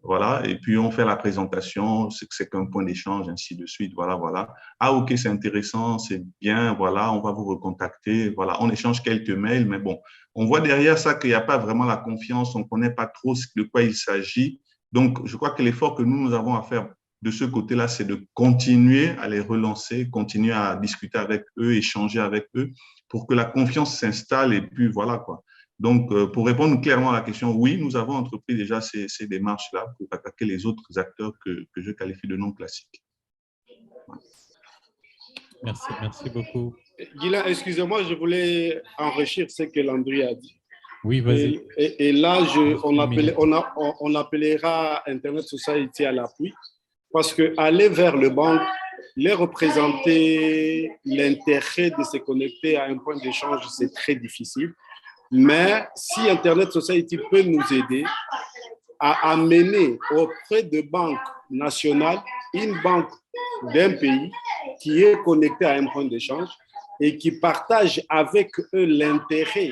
voilà, et puis on fait la présentation, c'est qu'un point d'échange, ainsi de suite, voilà, voilà. Ah, ok, c'est intéressant, c'est bien, voilà, on va vous recontacter, voilà, on échange quelques mails, mais bon, on voit derrière ça qu'il n'y a pas vraiment la confiance, on ne connaît pas trop de quoi il s'agit. Donc, je crois que l'effort que nous avons à faire de ce côté-là, c'est de continuer à les relancer, continuer à discuter avec eux, échanger avec eux, pour que la confiance s'installe et puis voilà, quoi. Donc, pour répondre clairement à la question, oui, nous avons entrepris déjà ces démarches-là pour attaquer les autres acteurs que je qualifie de non classiques.
Merci beaucoup.
Guylain, excusez-moi, je voulais enrichir ce que Landry a dit.
Oui, vas-y.
Et là, on appellera Internet Society à l'appui, parce qu'aller vers le banque, les représenter l'intérêt de se connecter à un point d'échange, c'est très difficile. Mais si Internet Society peut nous aider à amener auprès de banques nationales une banque d'un pays qui est connectée à un point d'échange et qui partage avec eux l'intérêt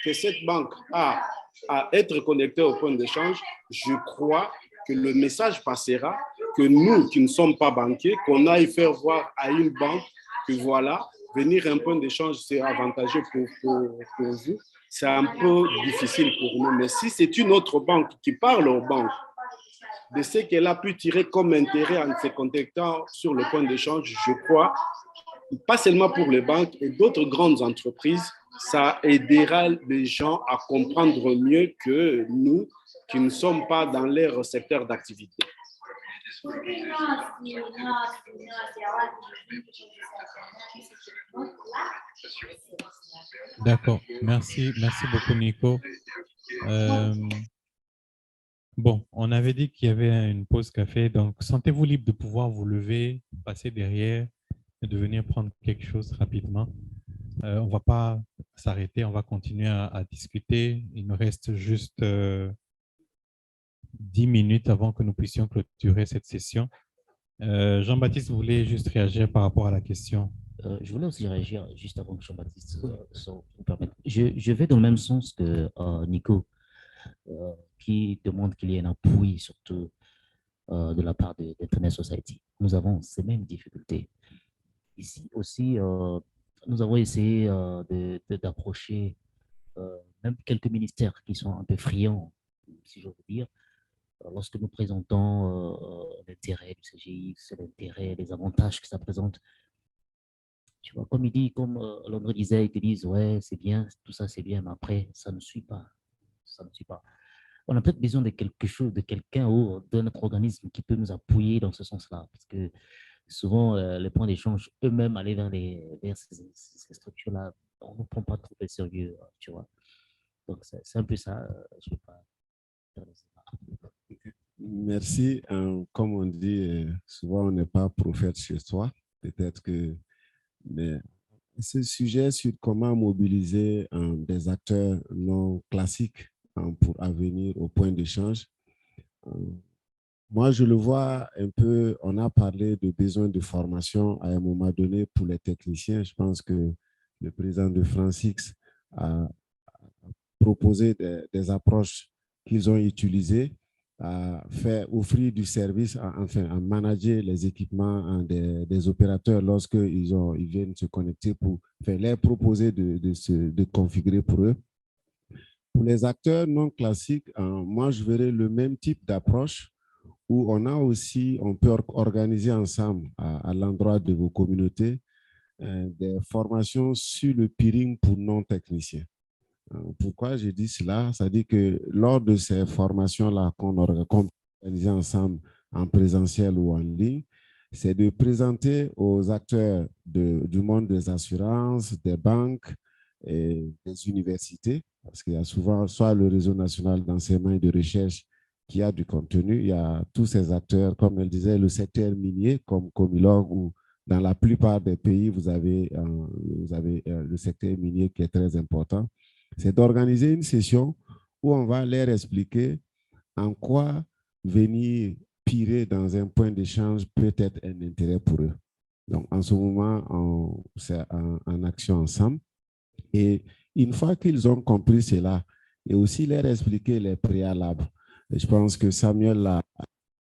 que cette banque a à être connectée au point d'échange, je crois que le message passera que nous, qui ne sommes pas banquiers, qu'on aille faire voir à une banque que voilà, venir à un point d'échange, c'est avantageux pour vous. C'est un peu difficile pour nous. Mais si c'est une autre banque qui parle aux banques de ce qu'elle a pu tirer comme intérêt en se connectant sur le point d'échange, je crois, pas seulement pour les banques et d'autres grandes entreprises, ça aidera les gens à comprendre mieux que nous qui ne sommes pas dans leur secteur d'activité.
D'accord, merci beaucoup Nico. Bon, on avait dit qu'il y avait une pause café, donc sentez-vous libre de pouvoir vous lever, passer derrière et de venir prendre quelque chose rapidement. On ne va pas s'arrêter, on va continuer à discuter. Il nous reste juste 10 minutes avant que nous puissions clôturer cette session. Jean-Baptiste, vous voulez juste réagir par rapport à la question?
Je voulais aussi réagir juste avant que Jean-Baptiste vous permette. Je vais dans le même sens que Nico, qui demande qu'il y ait un appui, surtout de la part d'Internet Society. Nous avons ces mêmes difficultés. Ici aussi, nous avons essayé d'approcher même quelques ministères qui sont un peu friands, si je veux dire, lorsque nous présentons l'intérêt du CGI, l'intérêt, les avantages que ça présente. Tu vois, comme Londres disait, ils te disent, ouais, c'est bien, tout ça c'est bien, mais après, ça ne suit pas. Ça ne suit pas. On a peut-être besoin de quelque chose, de quelqu'un ou de notre organisme qui peut nous appuyer dans ce sens-là. Parce que souvent, les points d'échange eux-mêmes, aller vers ces structures-là, on ne prend pas trop au sérieux, tu vois. Donc, c'est un peu ça. Je ne vais pas faire
Merci. Comme on dit, souvent on n'est pas prophète chez soi. Peut-être que mais ce sujet sur comment mobiliser des acteurs non classiques pour venir au point d'échange, moi je le vois un peu, on a parlé de besoin de formation à un moment donné pour les techniciens. Je pense que le président de France-X a proposé des approches qu'ils ont utilisées, à offrir du service, à manager les équipements des opérateurs lorsqu'ils viennent se connecter pour leur proposer de configurer pour eux. Pour les acteurs non classiques, moi, je verrais le même type d'approche où on peut organiser ensemble à l'endroit de vos communautés des formations sur le peering pour non-techniciens. Pourquoi je dis cela? C'est-à-dire que lors de ces formations-là qu'on organise ensemble en présentiel ou en ligne, c'est de présenter aux acteurs du monde des assurances, des banques et des universités, parce qu'il y a souvent soit le réseau national d'enseignement et de recherche qui a du contenu, il y a tous ces acteurs, comme elle disait, le secteur minier, comme Comilog ou Dans la plupart des pays, vous avez le secteur minier qui est très important. C'est d'organiser une session où on va leur expliquer en quoi venir pirer dans un point d'échange peut être un intérêt pour eux. Donc, en ce moment, c'est en action ensemble. Et une fois qu'ils ont compris cela, et aussi leur expliquer les préalables. Et je pense que Samuel l'a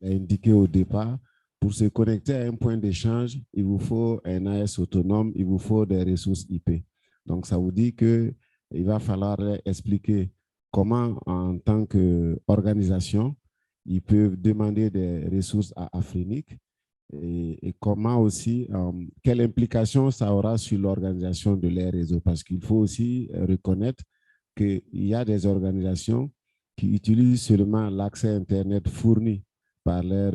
indiqué au départ, pour se connecter à un point d'échange, il vous faut un AS autonome, il vous faut des ressources IP. Donc, ça vous dit qu'il va falloir leur expliquer comment, en tant qu'organisation, ils peuvent demander des ressources à Afrinic et comment aussi, quelle implication ça aura sur l'organisation de leurs réseaux. Parce qu'il faut aussi reconnaître qu'il y a des organisations qui utilisent seulement l'accès Internet fourni par leurs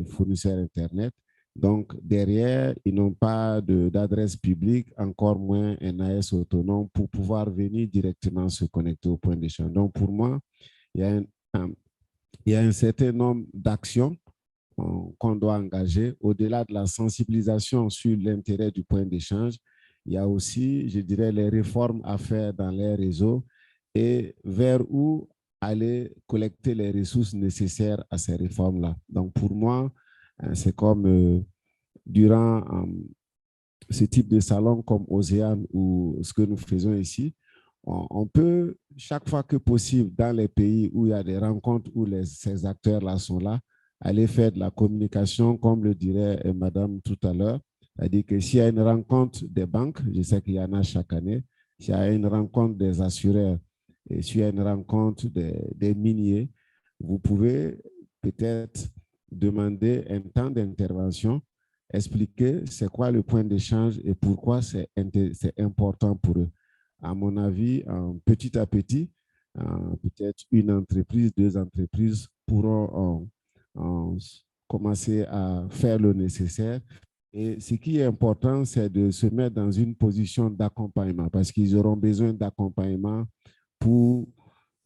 fournisseurs Internet. Donc, derrière, ils n'ont pas d'adresse publique, encore moins un AS autonome pour pouvoir venir directement se connecter au point d'échange. Donc, pour moi, il y a un certain nombre d'actions qu'on doit engager. Au-delà de la sensibilisation sur l'intérêt du point d'échange, il y a aussi, je dirais, les réformes à faire dans les réseaux et vers où aller collecter les ressources nécessaires à ces réformes-là. Donc, pour moi, c'est comme durant ce type de salon comme Océane ou ce que nous faisons ici, on peut, chaque fois que possible, dans les pays où il y a des rencontres où ces acteurs-là sont là, aller faire de la communication, comme le dirait Madame tout à l'heure. C'est-à-dire que s'il y a une rencontre des banques, je sais qu'il y en a chaque année, s'il y a une rencontre des assureurs et s'il y a une rencontre des miniers, vous pouvez peut-être demander un temps d'intervention, expliquer c'est quoi le point d'échange et pourquoi c'est important pour eux. À mon avis, petit à petit, peut-être une entreprise, deux entreprises pourront commencer à faire le nécessaire. Et ce qui est important, c'est de se mettre dans une position d'accompagnement parce qu'ils auront besoin d'accompagnement pour,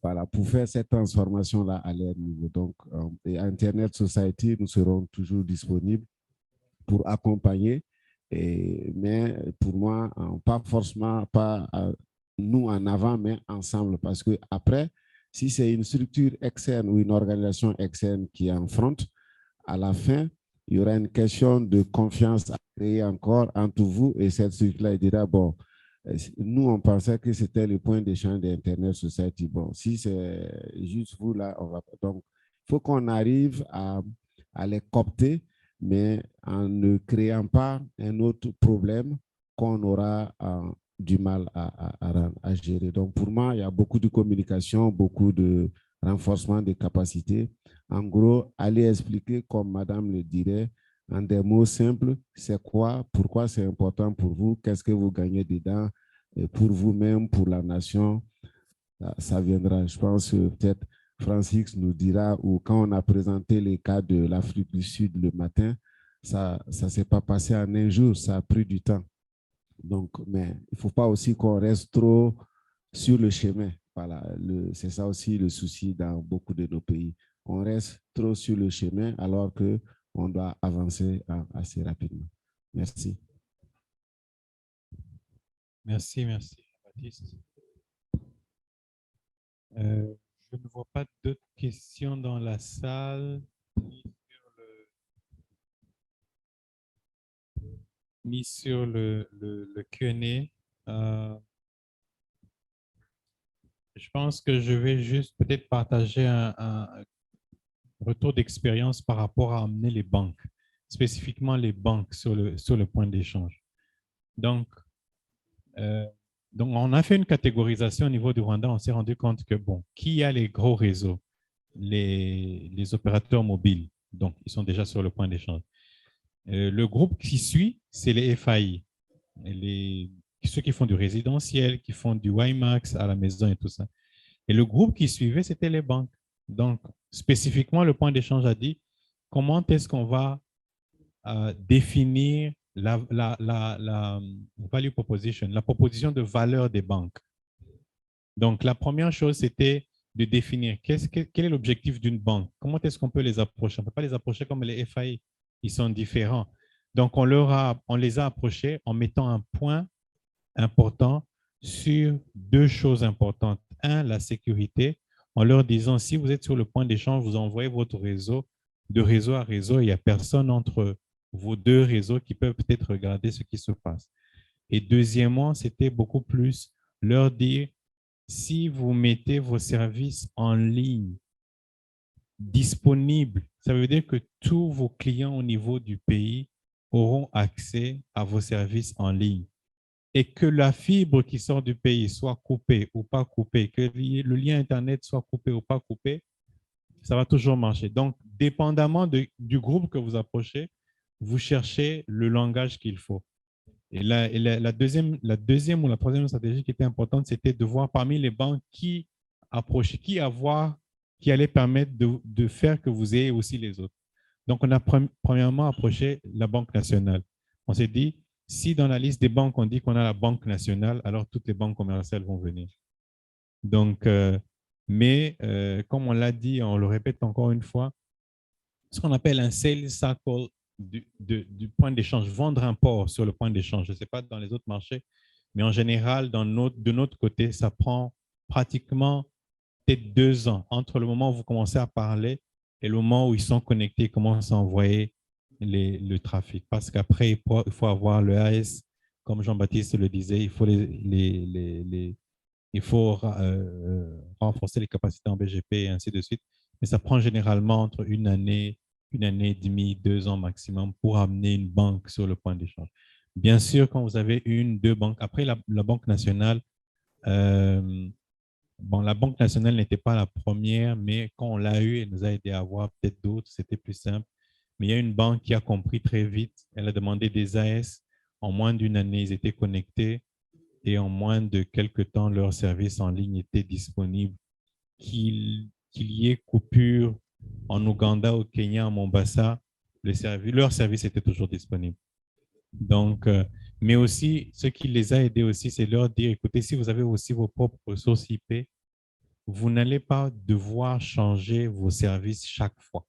voilà, pour faire cette transformation-là à leur niveau. Donc, et Internet Society, nous serons toujours disponibles pour accompagner, mais pour moi, pas forcément, pas nous en avant, mais ensemble. Parce que après, si c'est une structure externe ou une organisation externe qui est en front, à la fin, il y aura une question de confiance à créer encore entre vous et cette structure-là. Il dira, bon, nous, on pensait que c'était le point d'échange d'Internet Society. Bon, si c'est juste vous, là, on va... Donc, il faut qu'on arrive à les coopter, mais en ne créant pas un autre problème qu'on aura du mal à gérer. Donc, pour moi, il y a beaucoup de communication, beaucoup de renforcement des capacités. En gros, aller expliquer, comme Madame le dirait, en des mots simples, c'est quoi, pourquoi c'est important pour vous, qu'est-ce que vous gagnez dedans, et pour vous-même, pour la nation, ça viendra. Je pense que peut-être Francis nous dira, ou quand on a présenté les cas de l'Afrique du Sud le matin, ça ne s'est pas passé en un jour, ça a pris du temps. Donc, mais il ne faut pas aussi qu'on reste trop sur le chemin. Voilà, c'est ça aussi le souci dans beaucoup de nos pays. On reste trop sur le chemin alors qu'on doit avancer assez rapidement. Merci.
Merci, Baptiste. Je ne vois pas d'autres questions dans la salle, ni sur le Q&A. Je pense que je vais juste peut-être partager un retour d'expérience par rapport à amener les banques, spécifiquement les banques sur le point d'échange. Donc, on a fait une catégorisation au niveau du Rwanda. On s'est rendu compte que, bon, qui a les gros réseaux? Les opérateurs mobiles. Donc, ils sont déjà sur le point d'échange. Le groupe qui suit, c'est les FAI. Ceux qui font du résidentiel, qui font du WiMAX à la maison et tout ça. Et le groupe qui suivait, c'était les banques. Donc, spécifiquement, le point d'échange a dit comment est-ce qu'on va définir la value proposition, la proposition de valeur des banques. Donc, la première chose, c'était de définir quel est l'objectif d'une banque. Comment est-ce qu'on peut les approcher? On ne peut pas les approcher comme les FAI. Ils sont différents. Donc, on les a approchés en mettant un point important sur deux choses importantes. Un, la sécurité, en leur disant, si vous êtes sur le point d'échange, vous envoyez votre réseau de réseau à réseau, il n'y a personne entre vos deux réseaux qui peuvent peut-être regarder ce qui se passe. Et deuxièmement, c'était beaucoup plus leur dire, si vous mettez vos services en ligne disponibles, ça veut dire que tous vos clients au niveau du pays auront accès à vos services en ligne. Et que la fibre qui sort du pays soit coupée ou pas coupée, que le lien Internet soit coupé ou pas coupé, ça va toujours marcher. Donc, dépendamment du groupe que vous approchez, vous cherchez le langage qu'il faut. Et la deuxième ou la troisième stratégie qui était importante, c'était de voir parmi les banques qui allait permettre de faire que vous ayez aussi les autres. Donc, on a premièrement approché la Banque nationale. On s'est dit, si dans la liste des banques, on dit qu'on a la Banque nationale, alors toutes les banques commerciales vont venir. Donc, comme on l'a dit, on le répète encore une fois, ce qu'on appelle un sales cycle du point d'échange, vendre un port sur le point d'échange. Je ne sais pas dans les autres marchés, mais en général, de notre côté, ça prend pratiquement peut-être 2 ans entre le moment où vous commencez à parler et le moment où ils sont connectés, ils commencent à envoyer le trafic. Parce qu'après, il faut avoir le AS, comme Jean-Baptiste le disait, il faut, renforcer les capacités en BGP et ainsi de suite. Mais ça prend généralement entre une année et demie, 2 ans maximum pour amener une banque sur le point d'échange. Bien sûr, quand vous avez 1, 2 banques, après la Banque nationale, la Banque nationale n'était pas la première, mais quand on l'a eu, elle nous a aidé à avoir peut-être d'autres, c'était plus simple. Mais il y a une banque qui a compris très vite, elle a demandé des AS. En moins d'1 année, ils étaient connectés et en moins de quelques temps, leur service en ligne était disponible. Qu'il y ait coupure en Ouganda, au Kenya, à Mombasa, leur service était toujours disponible. Donc, mais aussi, ce qui les a aidés aussi, c'est leur dire, écoutez, si vous avez aussi vos propres ressources IP, vous n'allez pas devoir changer vos services chaque fois.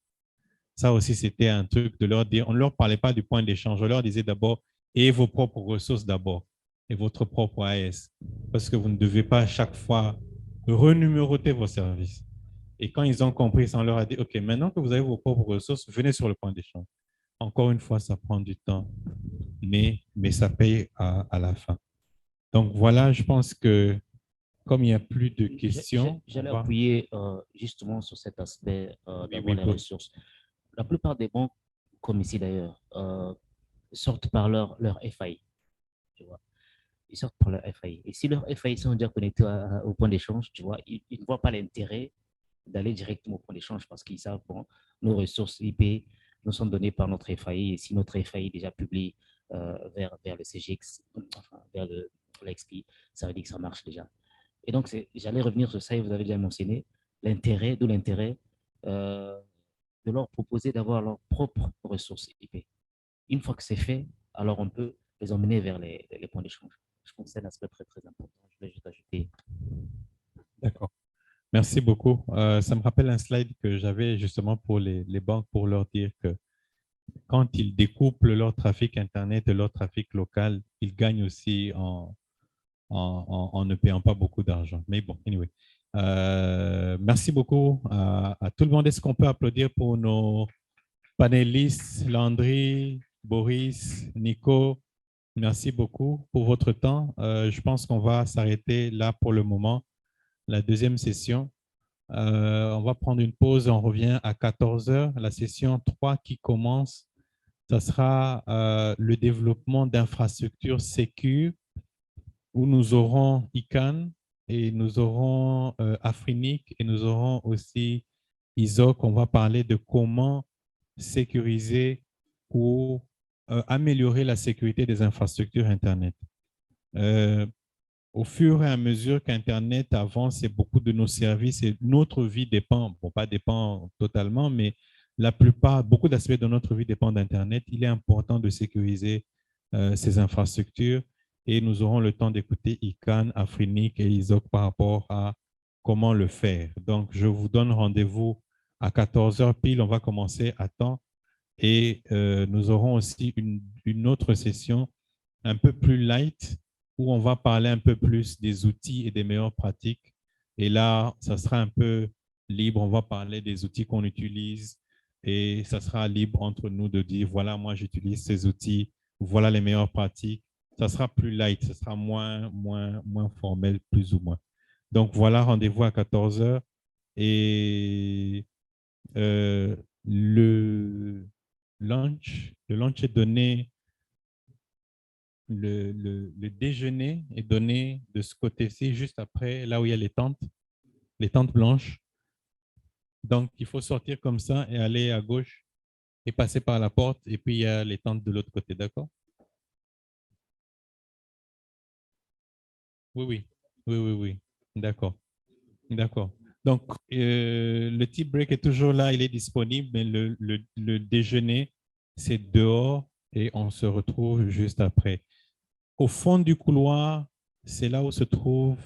Ça aussi, c'était un truc de leur dire, on ne leur parlait pas du point d'échange, on leur disait d'abord, ayez vos propres ressources d'abord, et votre propre AS, parce que vous ne devez pas à chaque fois renuméroter vos services. Et quand ils ont compris, ça, on leur a dit, OK, maintenant que vous avez vos propres ressources, venez sur le point d'échange. Encore une fois, ça prend du temps, mais ça paye à la fin. Donc voilà, je pense que comme il n'y a plus de questions…
J'allais appuyer justement sur cet aspect d'avoir les ressources. La plupart des banques, comme ici d'ailleurs, sortent par leur FAI. Tu vois. Ils sortent par leur FAI. Et si leurs FAI sont déjà connectés au point d'échange, tu vois, ils ne voient pas l'intérêt d'aller directement au point d'échange parce qu'ils savent, bon, nos ressources IP nous sont données par notre FAI et si notre FAI est déjà publié vers le CGX, enfin, vers l'XP, ça veut dire que ça marche déjà. Et donc, j'allais revenir sur ça et vous avez déjà mentionné d'où l'intérêt de leur proposer d'avoir leurs propres ressources IP. Une fois que c'est fait, alors on peut les emmener vers les points d'échange. Je pense que c'est un aspect très, très important. Je vais juste ajouter.
D'accord. Merci beaucoup. Ça me rappelle un slide que j'avais justement pour les banques pour leur dire que quand ils découplent leur trafic Internet et leur trafic local, ils gagnent aussi en ne payant pas beaucoup d'argent. Mais bon, anyway. Merci beaucoup à tout le monde. Est-ce qu'on peut applaudir pour nos panélistes, Landry, Boris, Nico? Merci beaucoup pour votre temps. Je pense qu'on va s'arrêter là pour le moment. La deuxième session. On va prendre une pause. On revient à 14 h. La session 3 qui commence, ça sera le développement d'infrastructures sécures où nous aurons ICANN et nous aurons Afrinic et nous aurons aussi ISOC. On va parler de comment sécuriser ou améliorer la sécurité des infrastructures Internet. Au fur et à mesure qu'Internet avance et beaucoup de nos services et notre vie dépend, bon, pas dépend totalement, mais beaucoup d'aspects de notre vie dépendent d'Internet. Il est important de sécuriser ces infrastructures et nous aurons le temps d'écouter ICANN, Afrinic et ISOC par rapport à comment le faire. Donc, je vous donne rendez-vous à 14 h pile. On va commencer à temps. Et nous aurons aussi une autre session un peu plus light où on va parler un peu plus des outils et des meilleures pratiques. Et là, ça sera un peu libre. On va parler des outils qu'on utilise et ça sera libre entre nous de dire, voilà, moi, j'utilise ces outils, voilà les meilleures pratiques. Ça sera plus light, ça sera moins formel, plus ou moins. Donc, voilà, rendez-vous à 14 h. Et le lunch est donné, le déjeuner est donné de ce côté-ci, juste après, là où il y a les tentes blanches. Donc, il faut sortir comme ça et aller à gauche et passer par la porte. Et puis, il y a les tentes de l'autre côté, d'accord? Oui, oui, oui, oui, oui. D'accord, d'accord. Donc, le tea break est toujours là, il est disponible, mais le déjeuner, c'est dehors et on se retrouve juste après. Au fond du couloir, c'est là où se trouve